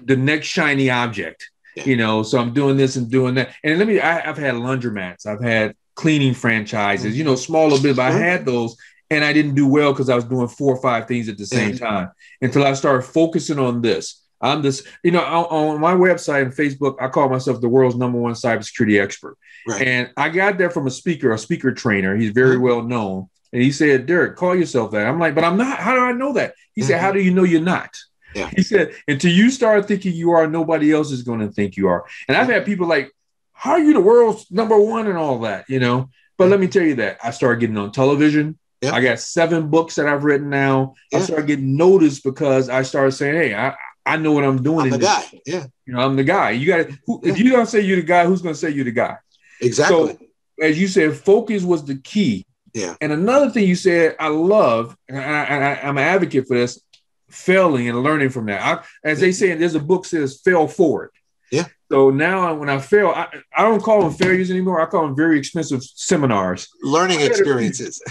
the next shiny object. Yeah. You know, so I'm doing this and doing that. And I've had laundromats, I've had cleaning franchises, you know, smaller bits, but I had those and I didn't do well because I was doing 4 or 5 things at the same time until I started focusing on this. I'm this, you know, on my website and Facebook, I call myself the world's #1 cybersecurity expert. Right. And I got that from a speaker trainer. He's very well known. And he said, Derek, call yourself that. I'm like, but I'm not. How do I know that? He said, how do you know you're not? Yeah. He said, until you start thinking you are, nobody else is going to think you are. And I've had people like, how are you the world's #1 and all that, you know? But let me tell you that I started getting on television. Yeah. I got 7 books that I've written now. Yeah. I started getting noticed because I started saying, hey, I know what I'm doing. I'm the guy. Yeah. You know, I'm the guy. You got if you're going to say you're the guy, who's going to say you're the guy? Exactly. So, as you said, focus was the key. Yeah. And another thing you said, I love, and I'm an advocate for this, failing and learning from that. As they say, there's a book says fail forward. Yeah. So now when I fail, I don't call them failures anymore. I call them very expensive seminars. Learning experiences.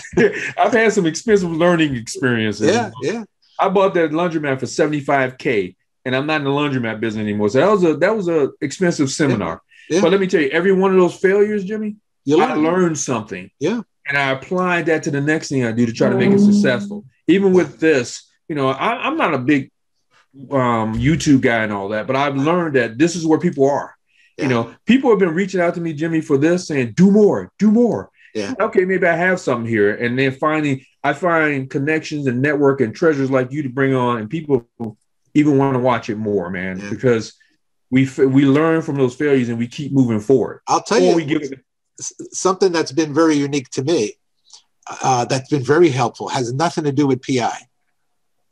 I've had some expensive learning experiences. Yeah. Yeah. I bought that laundromat for $75,000 and I'm not in the laundromat business anymore. So that was a expensive seminar. Yeah. Yeah. But let me tell you, every one of those failures, Jimmie, I learned something. Yeah. And I applied that to the next thing I do to try to make it successful. Even with this, you know, I'm not a big YouTube guy and all that, but I've learned that this is where people are. Yeah. You know, people have been reaching out to me, Jimmie, for this, saying, do more. Yeah. Okay, maybe I have something here. And then finally, I find connections and network and treasures like you to bring on, and people even want to watch it more, man, because we learn from those failures and we keep moving forward. I'll tell you something that's been very unique to me, that's been very helpful, has nothing to do with PI.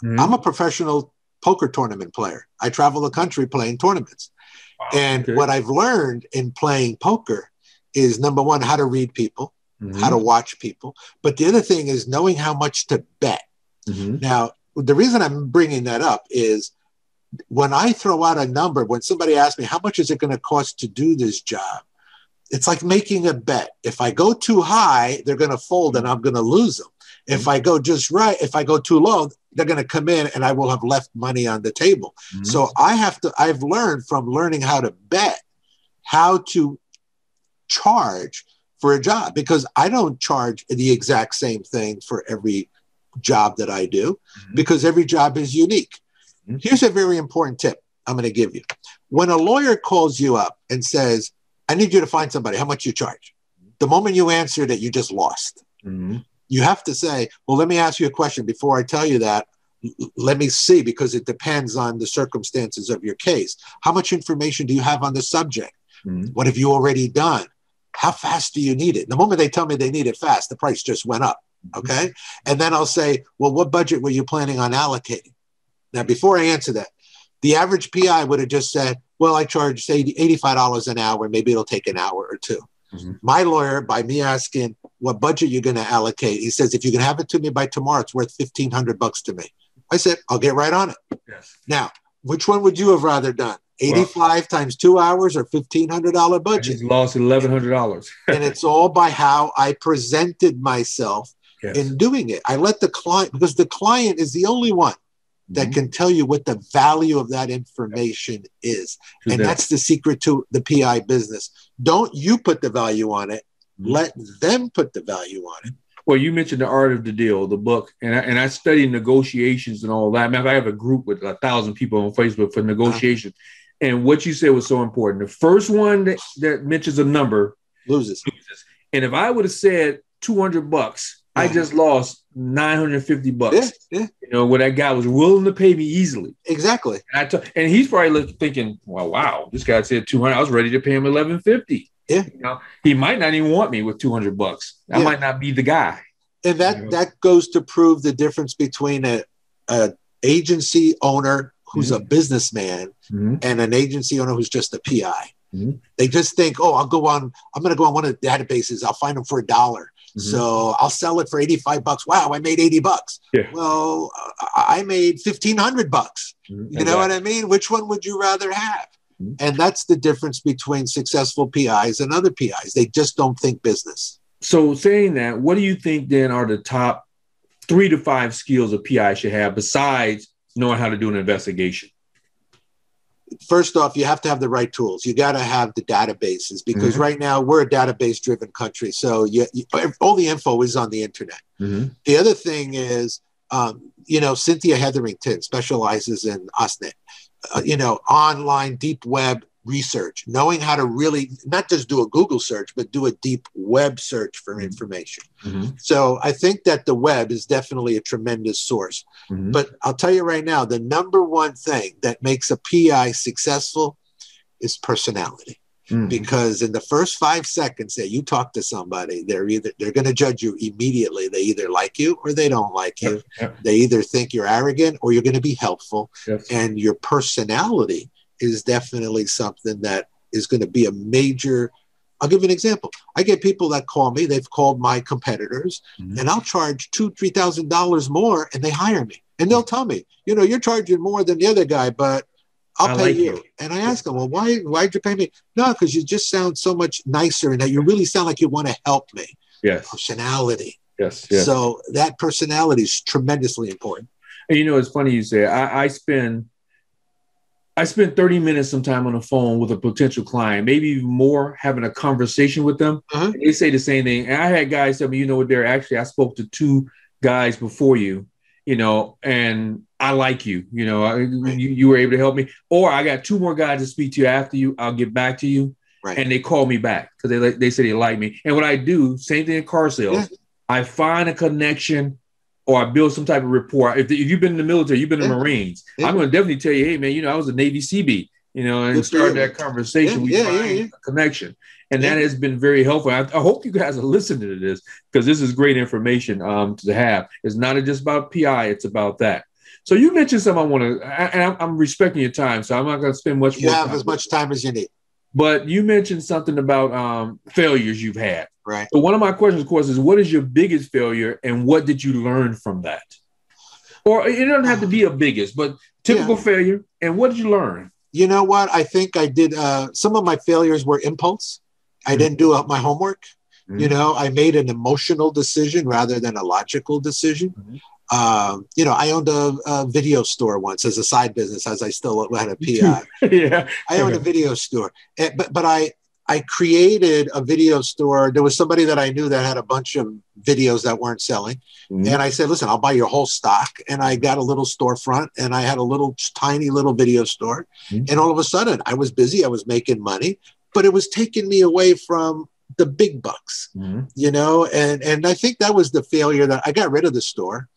Mm-hmm. I'm a professional poker tournament player. I travel the country playing tournaments. And what I've learned in playing poker is, number one, how to read people, how to watch people. But the other thing is knowing how much to bet. Now, the reason I'm bringing that up is when I throw out a number, when somebody asks me, how much is it going to cost to do this job? It's like making a bet. If I go too high, they're going to fold and I'm going to lose them. If I go just right, if I go too low, they're going to come in and I will have left money on the table. So I've learned from learning how to bet, how to charge for a job, because I don't charge the exact same thing for every job that I do, because every job is unique. Here's a very important tip I'm going to give you. When a lawyer calls you up and says, I need you to find somebody, how much you charge? The moment you answer that, you just lost. You have to say, well, let me ask you a question before I tell you that. Let me see, because it depends on the circumstances of your case. How much information do you have on the subject? What have you already done? How fast do you need it? The moment they tell me they need it fast, the price just went up. Okay. And then I'll say, well, what budget were you planning on allocating? Now, before I answer that, the average PI would have just said, well, I charge say $85 an hour. Maybe it'll take an hour or two. My lawyer, by me asking what budget you're going to allocate, he says, if you can have it to me by tomorrow, it's worth $1,500 to me. I said, I'll get right on it. Now, which one would you have rather done? 85 times 2 hours or $1,500 budget? I just lost $1,100. And it's all by how I presented myself in doing it. I let the client, because the client is the only one that can tell you what the value of that information is. And that's the secret to the PI business. Don't you put the value on it. Let them put the value on it. Well, you mentioned The Art of the Deal, the book, and I study negotiations and all that. I have a group with 1,000 people on Facebook for negotiations. And what you said was so important. The first one that mentions a number loses. And if I would have said $200, I just lost $950. You know, where that guy was willing to pay me easily. Exactly. And he's probably thinking, well, wow, this guy said 200. I was ready to pay him $1,150. You know, he might not even want me with $200. I might not be the guy. And that goes to prove the difference between a agency owner who's a businessman and an agency owner who's just a PI. They just think, oh, I'm going to go on one of the databases. I'll find them for $1. So I'll sell it for $85. Wow, I made $80. Well, I made $1,500. You know what I mean? Which one would you rather have? And that's the difference between successful PIs and other PIs. They just don't think business. So saying that, what do you think then are the top 3 to 5 skills a PI should have besides knowing how to do an investigation? First off, you have to have the right tools. You got to have the databases, because right now we're a database-driven country. So all the info is on the internet. The other thing is, Cynthia Hetherington specializes in OSNet, online deep web research, knowing how to really not just do a Google search, but do a deep web search for information. So I think that the web is definitely a tremendous source. But I'll tell you right now, the number one thing that makes a PI successful is personality. Because in the first 5 seconds that you talk to somebody, they're going to judge you immediately. They either like you or they don't like you. They either think you're arrogant or you're going to be helpful. And your personality is definitely something that is going to be a major. I'll give you an example. I get people that call me. They've called my competitors, and I'll charge $2,000, $3,000 more, and they hire me. And they'll tell me, you're charging more than the other guy, but I'll pay you. And I ask them, well, why'd you pay me? No, because you just sound so much nicer, and that you really sound like you want to help me. Personality. So that personality is tremendously important. And it's funny you say, I spend 30 minutes sometime on the phone with a potential client, maybe even more, having a conversation with them. They say the same thing. And I had guys tell me, I spoke to 2 guys before you, and I like you, you were able to help me. Or I got 2 more guys to speak to you after you. I'll get back to you. And they call me back because they say they like me. And what I do, same thing in car sales, I find a connection, or I build some type of rapport. If you've been in the military, you've been in the Marines, I'm going to definitely tell you, hey, man, I was a Navy CB, and start that conversation. We find a connection. And that has been very helpful. I hope you guys are listening to this, because this is great information to have. It's not just about PI, it's about that. So you mentioned something I want to, and I'm respecting your time, so I'm not going to spend much more time. You have as much time as you need. But you mentioned something about failures you've had. Right. So one of my questions, of course, is what is your biggest failure and what did you learn from that? Or it doesn't have to be a biggest, but typical failure. And what did you learn? You know what? I think I did. Some of my failures were impulse. I didn't do my homework. You know, I made an emotional decision rather than a logical decision. You know, I owned a video store once as a side business, as I still had a PI. I owned a video store, but I created a video store. There was somebody that I knew that had a bunch of videos that weren't selling. And I said, listen, I'll buy your whole stock. And I got a little storefront and I had a little tiny little video store. And all of a sudden I was busy. I was making money, but it was taking me away from the big bucks, you know? And I think that was the failure that I got rid of the store.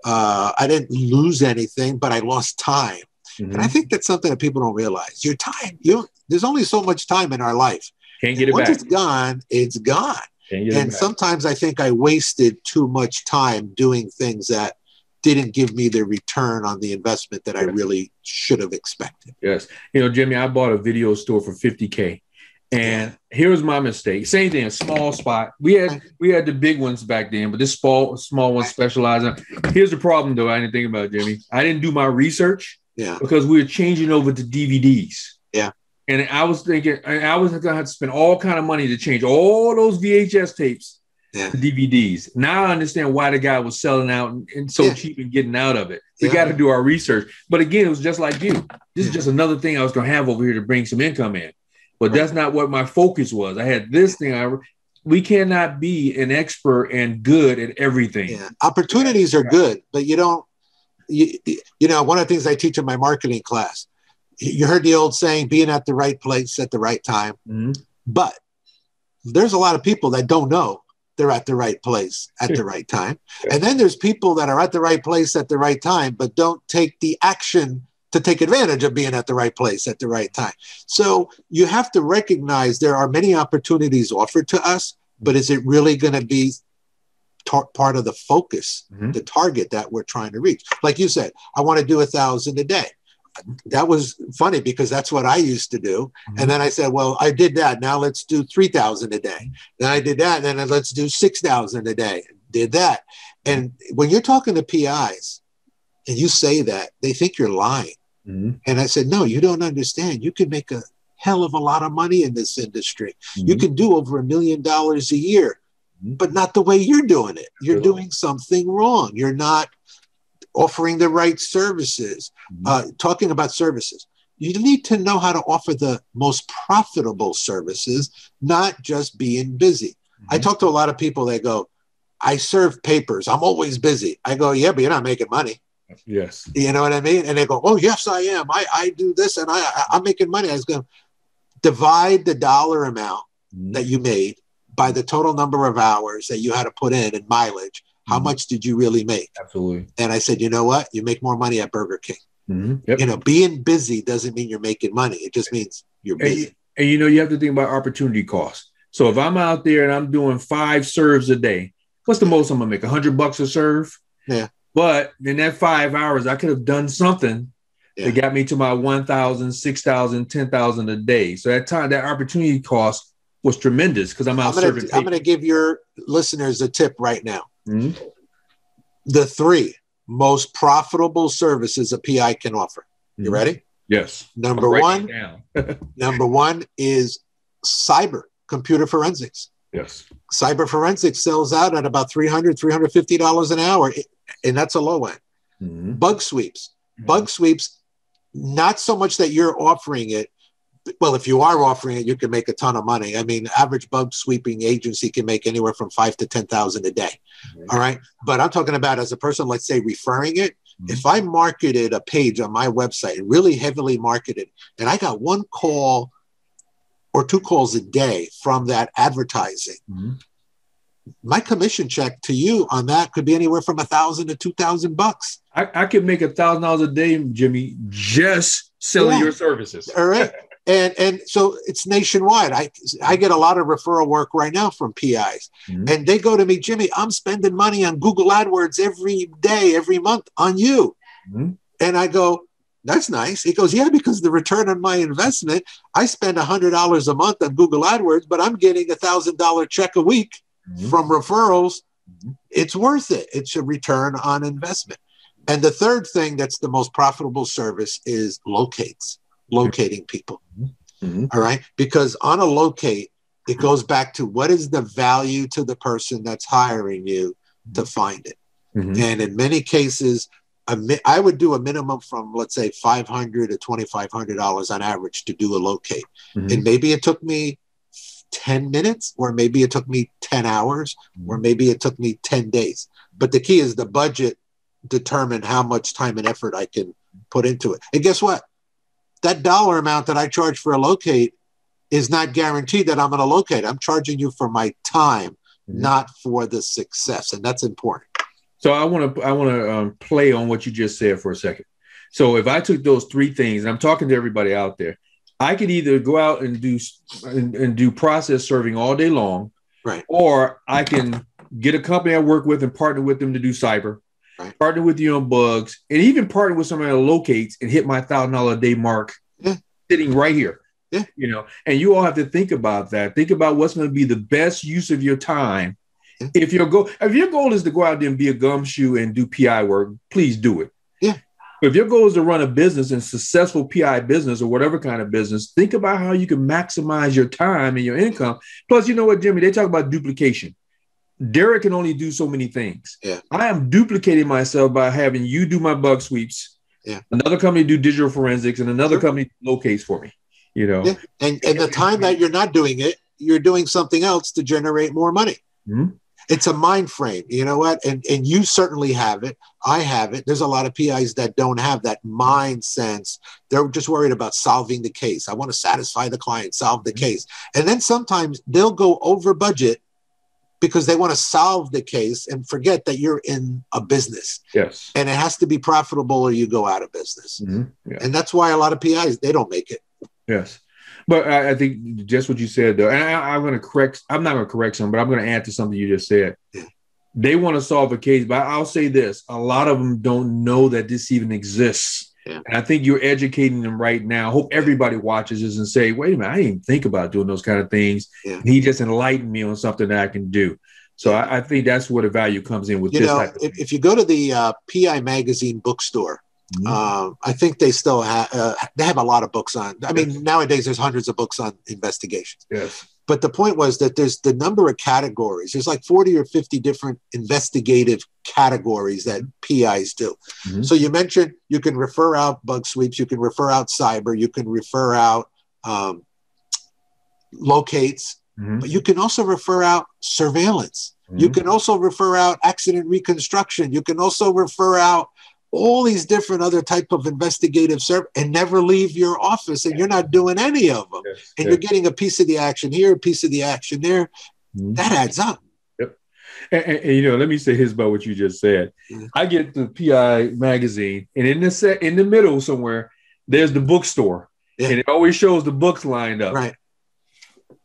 I didn't lose anything, but I lost time. And I think that's something that people don't realize. Your time, there's only so much time in our life. Can't get it back. Once it's gone, it's gone. And sometimes I think I wasted too much time doing things that didn't give me the return on the investment that I really should have expected. Yes. You know, Jimmy, I bought a video store for $50K. And here was my mistake. Same thing, a small spot. We had the big ones back then, but this small one specialized in. Here's the problem, though. I didn't think about it, Jimmy. I didn't do my research because we were changing over to DVDs. And I was thinking, I was going to have to spend all kind of money to change all those VHS tapes to DVDs. Now I understand why the guy was selling out and so cheap and getting out of it. We got to do our research. But again, it was just like you. This is just another thing I was going to have over here to bring some income in. But that's not what my focus was. I had this thing. We cannot be an expert and good at everything. Opportunities are good, but you know, one of the things I teach in my marketing class, you heard the old saying, being at the right place at the right time. But there's a lot of people that don't know they're at the right place at the right time. And then there's people that are at the right place at the right time, but don't take the action to take advantage of being at the right place at the right time. So you have to recognize there are many opportunities offered to us, but is it really going to be part of the focus, the target that we're trying to reach? Like you said, I want to do 1,000 a day. That was funny because that's what I used to do. And then I said, well, I did that. Now let's do 3,000 a day. Then I did that. And then let's do 6,000 a day. Did that. And when you're talking to PIs and you say that, they think you're lying. And I said, no, you don't understand. You can make a hell of a lot of money in this industry. You can do over $1 million a year, but not the way you're doing it. You're doing something wrong. You're not offering the right services. Talking about services, you need to know how to offer the most profitable services, not just being busy. I talk to a lot of people that go, I serve papers. I'm always busy. I go, yeah, but you're not making money. Yes. You know what I mean? And they go, oh, yes, I am. I do this and I'm making money. I was going to divide the dollar amount that you made by the total number of hours that you had to put in and mileage. How much did you really make? Absolutely. And I said, you know what? You make more money at Burger King. You know, being busy doesn't mean you're making money. It just means you're busy. And you know, you have to think about opportunity cost. So if I'm out there and I'm doing 5 serves a day, what's the most I'm going to make? $100 a serve? Yeah. But in that 5 hours, I could have done something that got me to my 1,000, 6,000, 10,000 a day. So that time, that opportunity cost was tremendous because I'm out serving people. I'm going to give your listeners a tip right now. The 3 most profitable services a PI can offer. You ready? Yes. Number one is cyber computer forensics. Yes. Cyber forensics sells out at about $300, $350 an hour. And that's a low end. Bug sweeps. Bug sweeps, not so much that you're offering it. Well, if you are offering it, you can make a ton of money. I mean, average bug sweeping agency can make anywhere from $5,000 to $10,000 a day. All right. But I'm talking about as a person, let's say referring it. If I marketed a page on my website and really heavily marketed, and I got 1 call or 2 calls a day from that advertising, my commission check to you on that could be anywhere from $1,000 to $2,000. I could make $1,000 a day, Jimmy, just selling your services. All right. And so it's nationwide. I get a lot of referral work right now from PIs. And they go to me, Jimmy, I'm spending money on Google AdWords every day, every month on you. And I go, that's nice. He goes, yeah, because the return on my investment, I spend $100 a month on Google AdWords, but I'm getting $1,000 check a week from referrals. It's worth it. It's a return on investment. And the third thing that's the most profitable service is locating people. All right. Because on a locate, it goes back to what is the value to the person that's hiring you to find it. And in many cases, I would do a minimum from, let's say, $500 to $2,500 on average to do a locate. And maybe it took me 10 minutes, or maybe it took me 10 hours, or maybe it took me 10 days. But the key is the budget determine how much time and effort I can put into it. And guess what? That dollar amount that I charge for a locate is not guaranteed that I'm going to locate. I'm charging you for my time, not for the success. And that's important. So I want to play on what you just said for a second. So if I took those three things, and I'm talking to everybody out there, I could either go out and do process serving all day long, right? Or I can get a company I work with and partner with them to do cyber, right? Partner with you on bugs, and even partner with somebody that locates and hit my $1,000 a day mark, sitting right here. You know, and you all have to think about that. Think about what's going to be the best use of your time. If your goal is to go out there and be a gumshoe and do PI work, please do it. But if your goal is to run a business and successful PI business or whatever kind of business, think about how you can maximize your time and your income. Plus, you know what, Jimmy, they talk about duplication. Derek can only do so many things. I am duplicating myself by having you do my bug sweeps, another company do digital forensics, and another company locates for me. You know, and the time that you're not doing it, you're doing something else to generate more money. It's a mind frame, you know what? And you certainly have it. I have it. There's a lot of PIs that don't have that mind sense. They're just worried about solving the case. I want to satisfy the client, solve the case. And then sometimes they'll go over budget because they want to solve the case and forget that you're in a business. And it has to be profitable or you go out of business. And that's why a lot of PIs, they don't make it. But I think just what you said, though, and I'm not going to correct some, but I'm going to add to something you just said. They want to solve a case, but I'll say this. A lot of them don't know that this even exists. And I think you're educating them right now. I hope everybody watches this and say, wait a minute, I didn't even think about doing those kind of things. And he just enlightened me on something that I can do. So I think that's where the value comes in with this type of thing. If you go to the PI Magazine bookstore, I think they still have they have a lot of books on. I mean, nowadays there's hundreds of books on investigations. But the point was that there's the number of categories. There's like 40 or 50 different investigative categories that PIs do. So you mentioned you can refer out bug sweeps, you can refer out cyber, you can refer out locates, but you can also refer out surveillance. You can also refer out accident reconstruction. You can also refer out all these different other type of investigative service and never leave your office, and you're not doing any of them. And you're getting a piece of the action here, a piece of the action there. That adds up. And you know, let me say this about what you just said. I get the PI magazine, and in the middle somewhere, there's the bookstore. And it always shows the books lined up.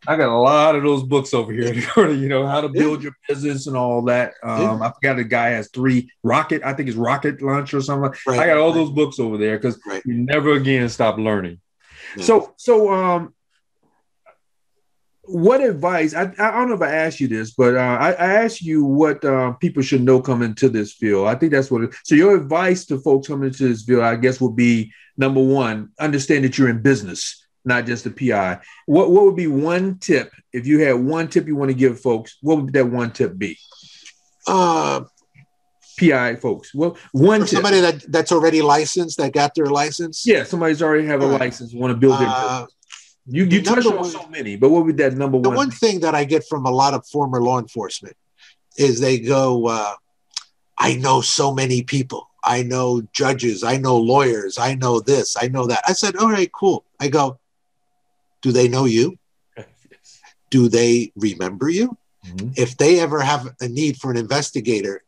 I got a lot of those books over here, you know, how to build your business and all that. I forgot the guy has 3 rocket, I think it's rocket launch or something. I got all those books over there because you never again stop learning. So what advice, I don't know if I asked you this, but I asked you what people should know coming to this field. I think that's what, so your advice to folks coming into this field, I guess, would be, number one, understand that you're in business, not just a PI. What would be one tip, if you had one tip you want to give folks, what would that one tip be? PI folks. Well, one tip. Somebody that's already licensed, that got their license? Yeah, somebody's already have a license, want to build their business. You touched on so many, but what would that number one? The one thing that I get from a lot of former law enforcement is they go, I know so many people. I know judges. I know lawyers. I know this. I know that. I said, all right, cool. I go, do they know you? Do they remember you? If they ever have a need for an investigator,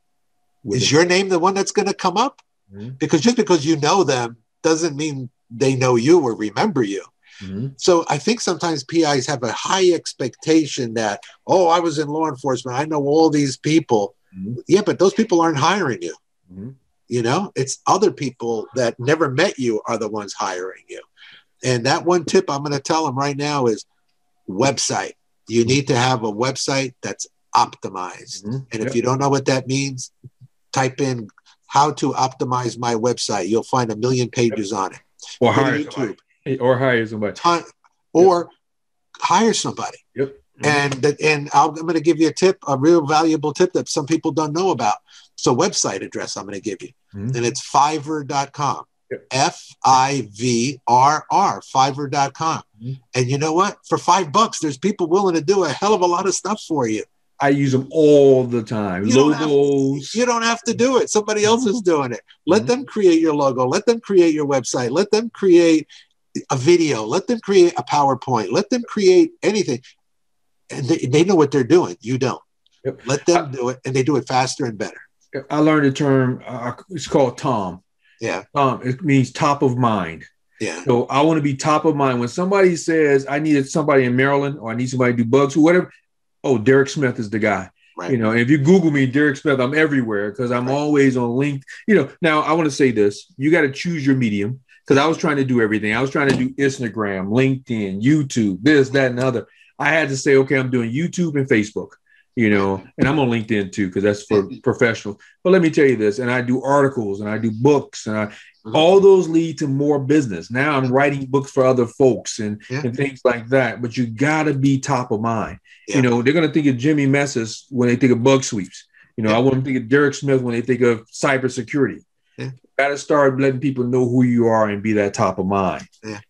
is your name the one that's going to come up? Because just because you know them doesn't mean they know you or remember you. So I think sometimes PIs have a high expectation that, oh, I was in law enforcement, I know all these people. Yeah, but those people aren't hiring you. You know, it's other people that never met you are the ones hiring you. And that one tip I'm going to tell them right now is website. You need to have a website that's optimized. And if you don't know what that means, type in how to optimize my website. You'll find 1 million pages on it. Or hire somebody. Or hire somebody. Hire somebody. Yep. And I'm going to give you a tip, a real valuable tip that some people don't know about. So website address I'm going to give you. And it's Fiverr.com. Fivrr, Fiverr.com. And you know what? For $5, there's people willing to do a hell of a lot of stuff for you. I use them all the time. Logos. You don't have to do it. Somebody else is doing it. Let them create your logo. Let them create your website. Let them create a video. Let them create a PowerPoint. Let them create anything. And they know what they're doing. You don't. Yep. Let them do it, and they do it faster and better. I learned a term. It's called TOM. Yeah. It means top of mind. Yeah. So I want to be top of mind. When somebody says I needed somebody in Maryland or I need somebody to do bugs or whatever, oh, Derek Smith is the guy. Right. You know, and if you Google me, Derek Smith, I'm everywhere because I'm always on LinkedIn. You know, now I want to say this. You got to choose your medium because I was trying to do everything. I was trying to do Instagram, LinkedIn, YouTube, this, that, and the other. I had to say, okay, I'm doing YouTube and Facebook, you know, and I'm on LinkedIn too, because that's for professionals. But let me tell you this, and I do articles and I do books and all those lead to more business. Now I'm writing books for other folks and things like that. But you got to be top of mind. Yeah. You know, they're going to think of Jimmie Mesis when they think of bug sweeps. You know, I want them to think of Derek Smith when they think of cybersecurity. Yeah. Got to start letting people know who you are and be that top of mind. Yeah.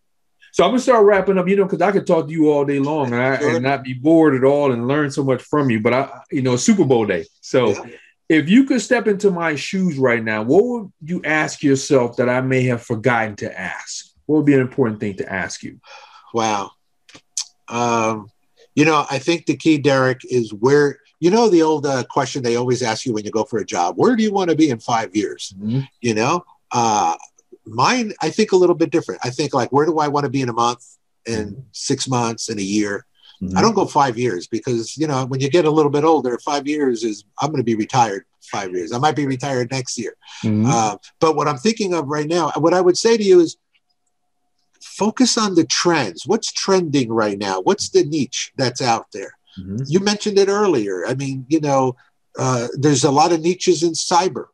So I'm going to start wrapping up, you know, because I could talk to you all day long and not be bored at all and learn so much from you. But, Super Bowl day. So if you could step into my shoes right now, what would you ask yourself that I may have forgotten to ask? What would be an important thing to ask you? Wow. I think the key, Derek, is where, the old question they always ask you when you go for a job, where do you want to be in 5 years? Mine, I think a little bit different. I think like, where do I want to be in a month and 6 months and a year? I don't go 5 years because, when you get a little bit older, 5 years is, I'm going to be retired 5 years. I might be retired next year. But what I'm thinking of right now, what I would say to you is focus on the trends. What's trending right now? What's the niche that's out there? You mentioned it earlier. I mean, there's a lot of niches in cyber.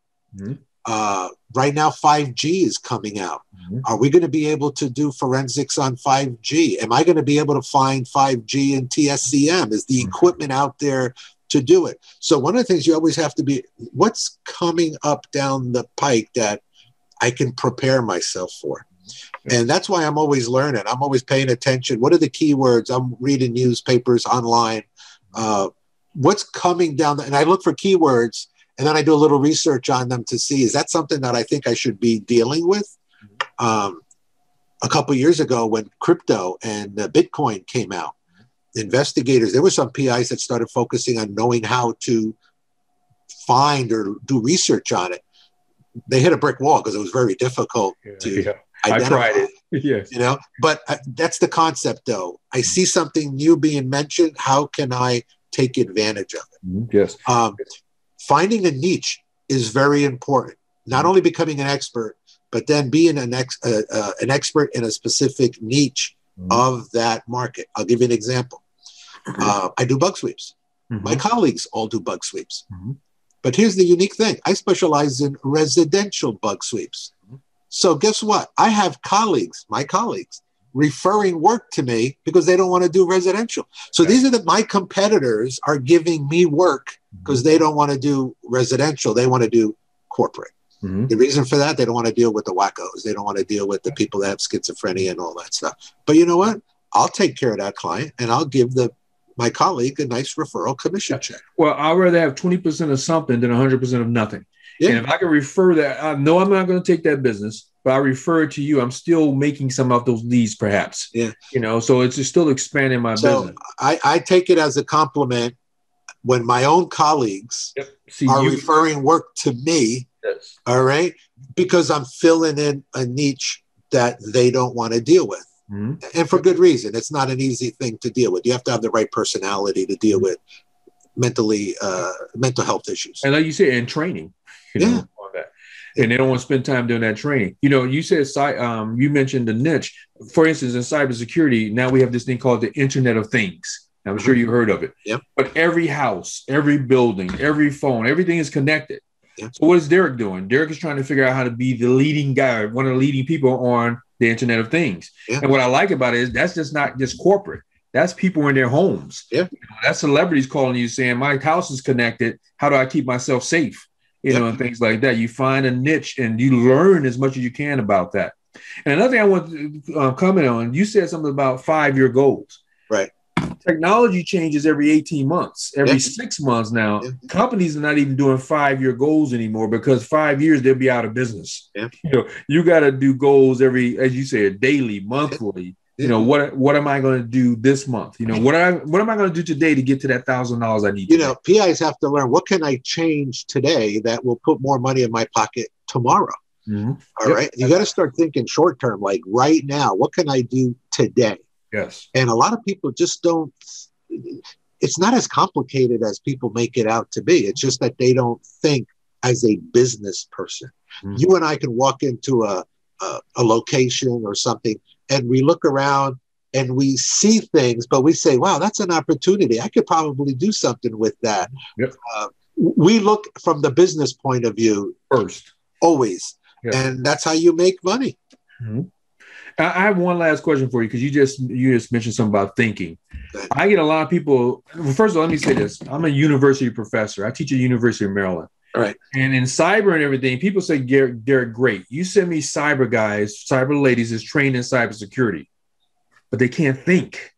Right now, 5G is coming out. Are we going to be able to do forensics on 5G? Am I going to be able to find 5G in TSCM? Is the equipment out there to do it? So one of the things you always have to be, what's coming up down the pike that I can prepare myself for? And that's why I'm always learning. I'm always paying attention. What are the keywords? I'm reading newspapers online. What's coming down? And I look for keywords. And then I do a little research on them to see, is that something that I think I should be dealing with? A couple of years ago when crypto and Bitcoin came out, investigators, there were some PIs that started focusing on knowing how to find or do research on it. They hit a brick wall because it was very difficult to identify. I tried it. Yes. But that's the concept though. I see something new being mentioned. How can I take advantage of it? Yes. Finding a niche is very important. Not only becoming an expert, but then being an expert in a specific niche of that market. I'll give you an example. I do bug sweeps. My colleagues all do bug sweeps. But here's the unique thing. I specialize in residential bug sweeps. So guess what? I have my colleagues, referring work to me because they don't want to do residential. So these are my competitors are giving me work because they don't want to do residential. They want to do corporate. The reason for that, they don't want to deal with the wackos. They don't want to deal with the people that have schizophrenia and all that stuff. But you know what? I'll take care of that client and I'll give my colleague a nice referral commission check. Well, I'd rather have 20% of something than 100% of nothing. Yeah. And if I can refer that, I know I'm not going to take that business, but I refer it to you. I'm still making some of those leads, perhaps. Yeah. So it's just still expanding my business. I take it as a compliment when my own colleagues are referring work to me. Yes. All right. Because I'm filling in a niche that they don't want to deal with. And for good reason. It's not an easy thing to deal with. You have to have the right personality to deal with mental health issues. And like you said, and training. On that. and they don't want to spend time doing that training. You know, you said you mentioned the niche. For instance, in cybersecurity, now we have this thing called the Internet of Things. I'm sure you heard of it. Yep. But every house, every building, every phone, everything is connected. Yep. So what is Derek doing? Derek is trying to figure out how to be the leading guy, one of the leading people on the Internet of Things. Yep. And what I like about it is that's just not just corporate. That's people in their homes. Yep. That's celebrities calling you saying, my house is connected. How do I keep myself safe? You know, and things like that. You find a niche and you learn as much as you can about that. And another thing I want to comment on, you said something about 5-year goals. Right. Technology changes every 18 months, every 6 months now. Companies are not even doing 5-year goals anymore because 5 years they'll be out of business. You know, you got to do goals every, as you said, daily, monthly. You know, what am I going to do this month? You know, what am I going to do today to get to that $1,000 I need? You know, PIs have to learn, what can I change today that will put more money in my pocket tomorrow? All right. You got to start thinking short term, like right now, what can I do today? Yes. And a lot of people just don't, it's not as complicated as people make it out to be. It's just that they don't think as a business person. You and I can walk into a location or something and we look around and we see things, but we say, wow, that's an opportunity. I could probably do something with that. We look from the business point of view first, always. And that's how you make money. I have one last question for you, because you just mentioned something about thinking. I get a lot of people. Well, first of all, let me say this. I'm a university professor. I teach at the University of Maryland. All right. And in cyber and everything, people say, Derek, great. You send me cyber guys, cyber ladies is trained in cybersecurity, but they can't think.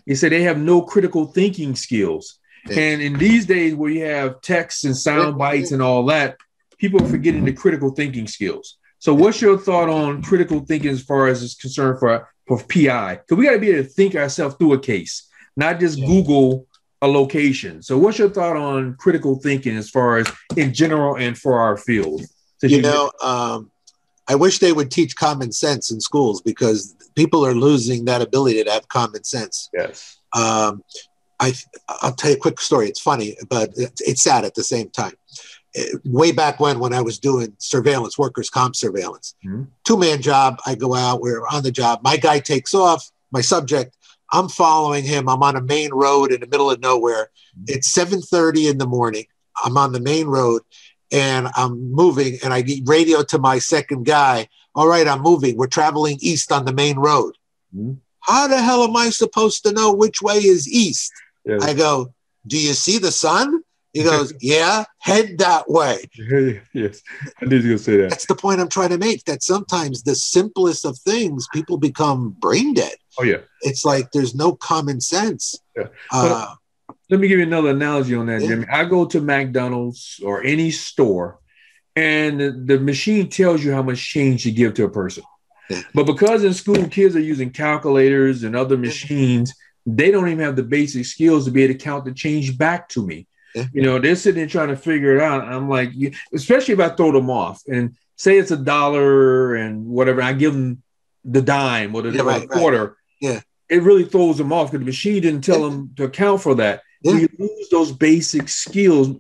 You say they have no critical thinking skills. And in these days where you have texts and sound bites and all that, people are forgetting the critical thinking skills. So what's your thought on critical thinking as far as it's concerned for PI? Because we got to be able to think ourselves through a case, not just Google a location. So what's your thought on critical thinking as far as in general and for our field? I wish they would teach common sense in schools, because people are losing that ability to have common sense. Yes. I'll tell you a quick story. It's funny, but it's sad at the same time. Way back when I was doing surveillance, workers' comp surveillance, 2-man job, I go out, we're on the job. My guy takes off, my subject, I'm following him. I'm on a main road in the middle of nowhere. It's 7:30 in the morning. I'm on the main road and I'm moving, and I get radio to my second guy. All right, I'm moving. We're traveling east on the main road. How the hell am I supposed to know which way is east? I go, do you see the sun? He goes, yeah, head that way. Yes, I knew you were going to say that. That's the point I'm trying to make, that sometimes the simplest of things, people become brain dead. Oh, yeah. It's like there's no common sense. Let me give you another analogy on that, Jimmy. I go to McDonald's or any store, and the machine tells you how much change to give to a person. But because in school kids are using calculators and other machines, they don't even have the basic skills to be able to count the change back to me. You know, they're sitting there trying to figure it out. I'm like, especially if I throw them off and say it's $1 and whatever, I give them the dime or the quarter. It really throws them off because the machine didn't tell them to account for that. We lose those basic skills.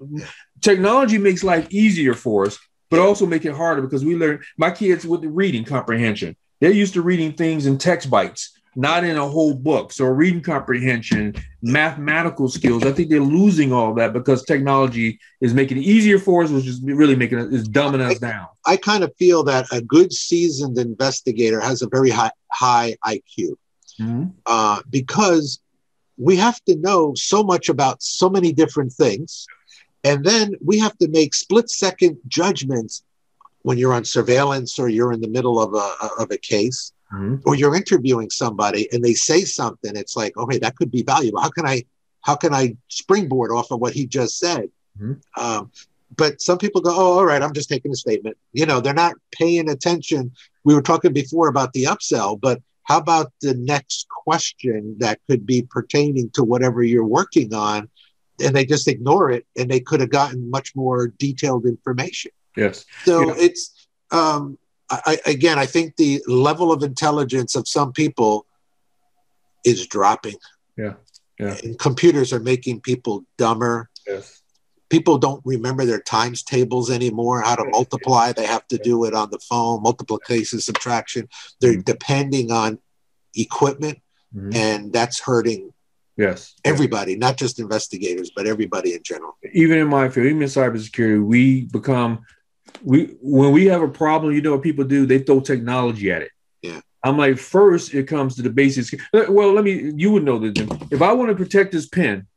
Technology makes life easier for us, but also make it harder, because we learn. My kids with the reading comprehension, they're used to reading things in text bites, not in a whole book. So reading comprehension, mathematical skills, I think they're losing all that because technology is making it easier for us, which is really making it, is dumbing us down. I kind of feel that a good seasoned investigator has a very high IQ because we have to know so much about so many different things. And then we have to make split-second judgments when you're on surveillance or you're in the middle of a case. Or you're interviewing somebody and they say something, it's like, okay, that could be valuable. How can I springboard off of what he just said? But some people go, oh, all right, I'm just taking a statement. You know, they're not paying attention. We were talking before about the upsell, but how about the next question that could be pertaining to whatever you're working on? And they just ignore it, and they could have gotten much more detailed information. Yes. So it's, I think the level of intelligence of some people is dropping. And computers are making people dumber. People don't remember their times tables anymore, how to multiply. They have to do it on the phone, multiplication, subtraction. They're depending on equipment, and that's hurting everybody, not just investigators, but everybody in general. Even in my field, even in cybersecurity, when we have a problem, you know what people do? They throw technology at it. Yeah. I'm like, first it comes to the basics. Well, you would know this, Jim. If I want to protect this pen,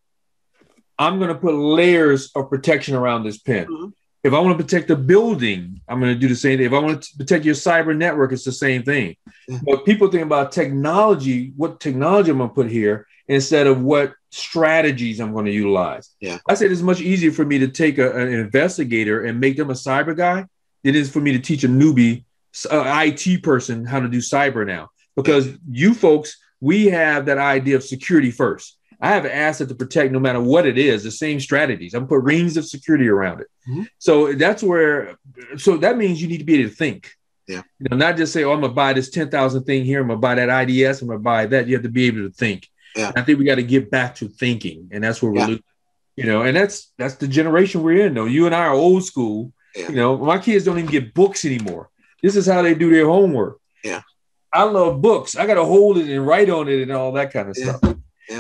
I'm going to put layers of protection around this pen. If I want to protect the building, I'm going to do the same thing. If I want to protect your cyber network, it's the same thing. But people think about technology, what technology I'm going to put here instead of what strategies I'm going to utilize. I said it's much easier for me to take an investigator and make them a cyber guy than it is for me to teach a newbie, IT person, how to do cyber now. Because you folks, we have that idea of security first. I have an asset to protect no matter what it is, the same strategies. I'm put rings of security around it. So that means you need to be able to think. Not just say, oh, I'm going to buy this 10,000 thing here. I'm going to buy that IDS. I'm going to buy that. You have to be able to think. I think we got to get back to thinking. And that's where we're losing. And that's the generation we're in, though. You and I are old school. My kids don't even get books anymore. This is how they do their homework. I love books. I got to hold it and write on it and all that kind of stuff.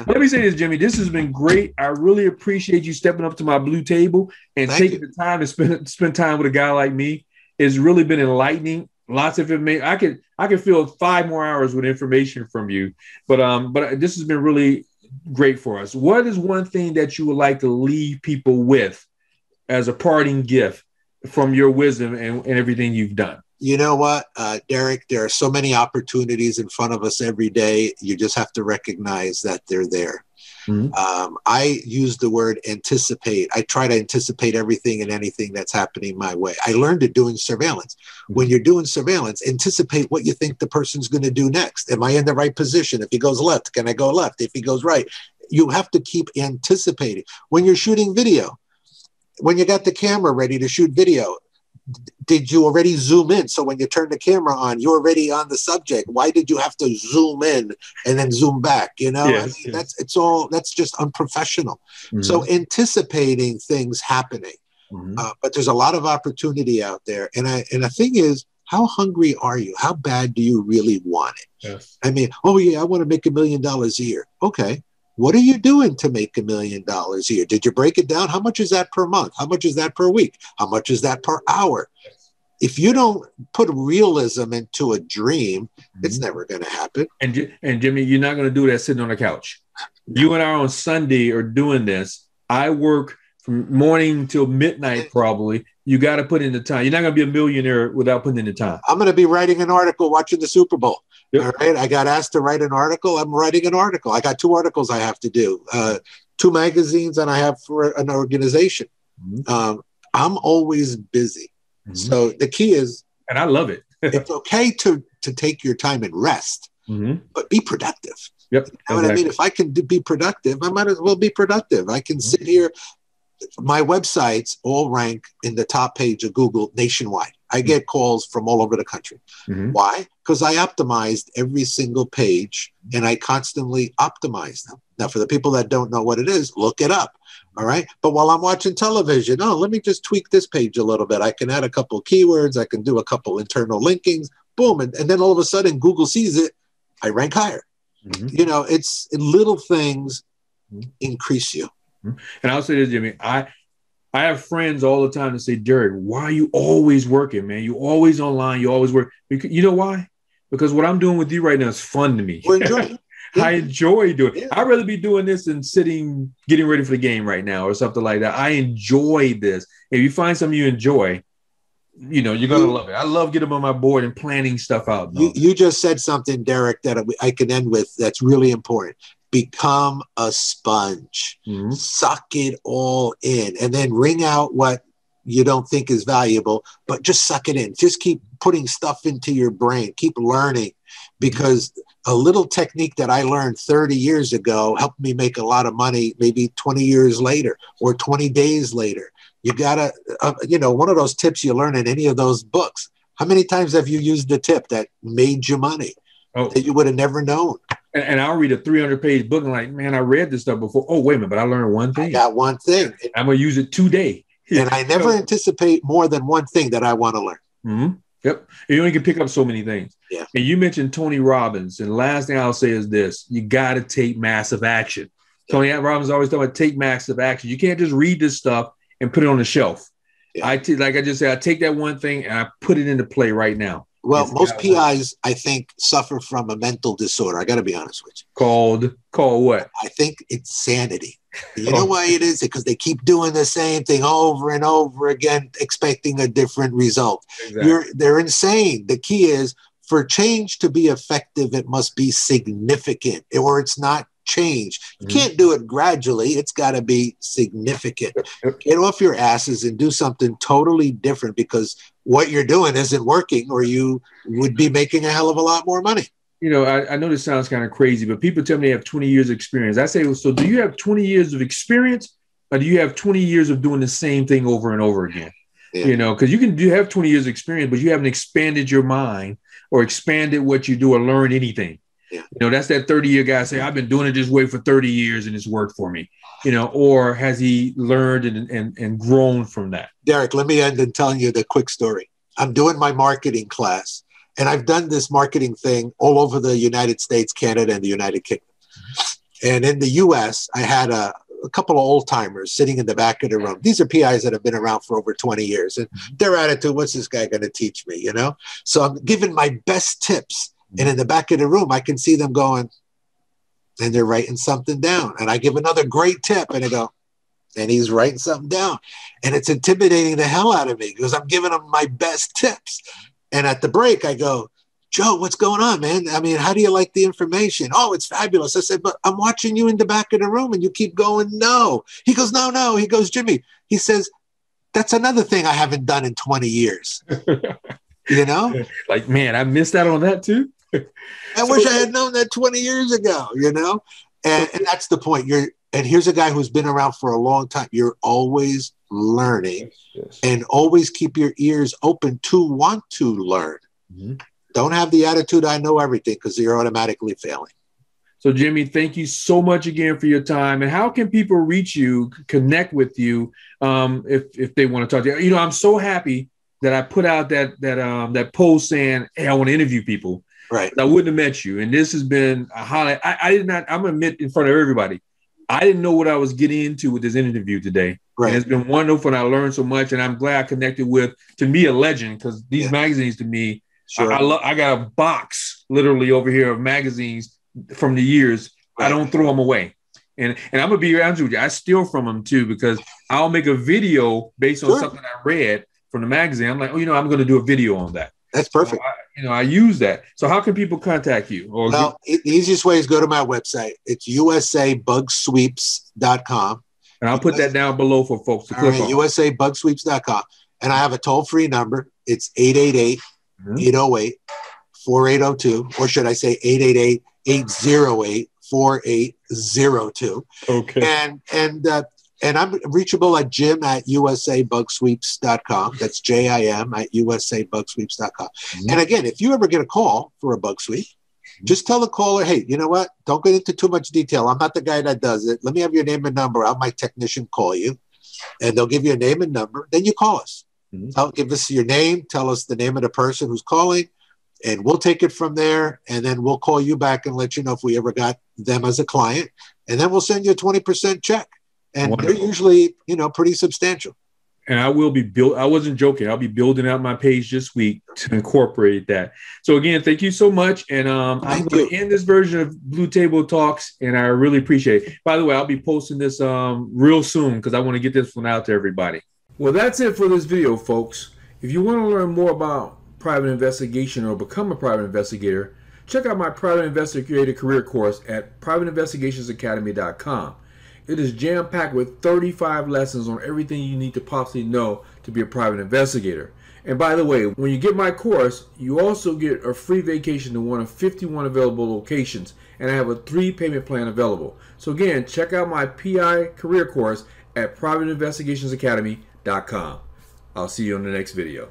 Let me say this, Jimmy. This has been great. I really appreciate you stepping up to my blue table and taking the time to spend time with a guy like me. It's really been enlightening. Lots of information. I could fill 5 more hours with information from you. But this has been really great for us. What is one thing that you would like to leave people with as a parting gift from your wisdom and everything you've done? You know what, Derek, there are so many opportunities in front of us every day. You just have to recognize that they're there. I use the word anticipate. I try to anticipate everything and anything that's happening my way. I learned it doing surveillance. When you're doing surveillance, anticipate what you think the person's going to do next. Am I in the right position? If he goes left, can I go left? If he goes right, you have to keep anticipating. When you're shooting video, when you got the camera ready to shoot video, did you already zoom in? So when you turn the camera on, you're already on the subject. Why did you have to zoom in and then zoom back? That's just unprofessional. So anticipating things happening, but there's a lot of opportunity out there. And the thing is, how hungry are you? How bad do you really want it? I mean, oh yeah, I want to make $1 million a year. Okay. What are you doing to make $1 million a year? Did you break it down? How much is that per month? How much is that per week? How much is that per hour? If you don't put realism into a dream, it's never going to happen. And Jimmy, you're not going to do that sitting on the couch. You and I on Sunday are doing this. I work from morning till midnight probably. You got to put in the time. You're not going to be a millionaire without putting in the time. I'm going to be writing an article watching the Super Bowl. All right. I got asked to write an article. I'm writing an article. I got 2 articles I have to do, 2 magazines, and I have for an organization. I'm always busy. So the key is, and I love it. It's okay to take your time and rest, but be productive. You know what I mean? If I can be productive, I might as well be productive. I can sit here. My websites all rank in the top page of Google nationwide. I get calls from all over the country. Why? Because I optimized every single page and I constantly optimize them. Now, for the people that don't know what it is, look it up. All right. But while I'm watching television, let me just tweak this page a little bit. I can add a couple of keywords. I can do a couple internal linkings. Boom. And then all of a sudden, Google sees it. I rank higher. It's little things increase you. And I'll say this, Jimmy, I have friends all the time that say, Derek, why are you always working, man? You always online. You always work. You know why? Because what I'm doing with you right now is fun to me. I enjoy doing it. I'd rather be doing this than sitting, getting ready for the game right now or something like that. I enjoy this. If you find something you enjoy, you're going to love it. I love getting on my board and planning stuff out. You just said something, Derek, that I can end with that's really important. Become a sponge. Suck it all in and then wring out what you don't think is valuable, but just suck it in. Just keep putting stuff into your brain. Keep learning, because a little technique that I learned 30 years ago helped me make a lot of money maybe 20 years later or 20 days later. You got to, one of those tips you learn in any of those books. How many times have you used a tip that made you money that you would have never known? And I'll read a 300-page book and like, man, I read this stuff before. Oh, wait a minute, but I learned one thing. I got one thing. I'm going to use it today. And I never anticipate more than one thing that I want to learn. Mm-hmm. Yep. You only can pick up so many things. Yeah. And you mentioned Tony Robbins. And the last thing I'll say is this. You got to take massive action. Yeah. Tony Robbins always talking about take massive action. You can't just read this stuff and put it on the shelf. Yeah. Like I just said, I take that one thing and I put it into play right now. Well, most PIs, I think, suffer from a mental disorder. I got to be honest with you. Called what? I think it's sanity. You know why it is? Because they keep doing the same thing over and over again, expecting a different result. Exactly. They're insane. The key is for change to be effective, it must be significant, or it's not change. You can't do it gradually. It's got to be significant. Get off your asses and do something totally different, because what you're doing isn't working, or you would be making a hell of a lot more money. You know, I know this sounds kind of crazy, but people tell me they have 20 years of experience. I say, well, so do you have 20 years of experience, or do you have 20 years of doing the same thing over and over again? Yeah. You know, because you can have 20 years of experience, but you haven't expanded your mind or expanded what you do or learned anything. Yeah. You know, that's that 30-year guy say, I've been doing it this way for 30 years and it's worked for me. You know, or has he learned and grown from that? Derek, let me end in telling you the quick story. I'm doing my marketing class, and I've done this marketing thing all over the United States, Canada, and the United Kingdom. And in the US, I had a couple of old timers sitting in the back of the room. These are PIs that have been around for over 20 years. And their attitude, what's this guy going to teach me, you know? So I'm giving my best tips. And in the back of the room, I can see them going, and they're writing something down. And I give another great tip, and I go, and he's writing something down. And it's intimidating the hell out of me because I'm giving him my best tips. And at the break, I go, Joe, what's going on, man? I mean, how do you like the information? Oh, it's fabulous. I said, but I'm watching you in the back of the room and you keep going, no. He goes, no. He goes, Jimmy, he says, that's another thing I haven't done in 20 years. You know? Like, man, I missed out on that too. I wish I had known that 20 years ago, you know? And that's the point. And here's a guy who's been around for a long time. You're always learning. Yes. And always keep your ears open to want to learn. Mm-hmm. Don't have the attitude, I know everything, because you're automatically failing. So, Jimmy, thank you so much again for your time. And how can people reach you, connect with you, if they want to talk to you? You know, I'm so happy that I put out that post saying, hey, I want to interview people. Right. I wouldn't have met you. And this has been a highlight. I did not, I'm going to admit in front of everybody, I didn't know what I was getting into with this interview today. Right. And it's been wonderful, and I learned so much. And I'm glad I connected with, to me, a legend, because these magazines to me, sure. I got a box literally over here of magazines from the years. Right. I don't throw them away. And I'm going to be honest with you, I steal from them too, because I'll make a video based on something I read from the magazine. I'm like, oh, you know, I'm going to do a video on that. That's perfect. So I use that. So how can people contact you? Well, the easiest way is go to my website. It's usabugsweeps.com. And I'll put that down below for folks to click on. usabugsweeps.com. And I have a toll-free number. It's 888-808-4802. Or should I say 888-808-4802. Okay. And I'm reachable at jim@usabugsweeps.com. That's JIM@usabugsweeps.com. Mm-hmm. And again, if you ever get a call for a bug sweep, just tell the caller, hey, you know what? Don't get into too much detail. I'm not the guy that does it. Let me have your name and number. I'll have my technician call you, and they'll give you a name and number. Then you call us. Mm-hmm. Give us your name. Tell us the name of the person who's calling, and we'll take it from there. And then we'll call you back and let you know if we ever got them as a client. And then we'll send you a 20% check. And wonderful. They're usually, pretty substantial. And I will be I wasn't joking. I'll be building out my page this week to incorporate that. So again, thank you so much. And I'm going to end this version of Blue Table Talks, and I really appreciate it. By the way, I'll be posting this real soon, because I want to get this one out to everybody. Well, that's it for this video, folks. If you want to learn more about private investigation or become a private investigator, check out my Private Investigator career course at privateinvestigationsacademy.com. It is jam-packed with 35 lessons on everything you need to possibly know to be a private investigator. And by the way, when you get my course, you also get a free vacation to one of 51 available locations, and I have a 3-payment plan available. So again, check out my PI career course at privateinvestigationsacademy.com. I'll see you on the next video.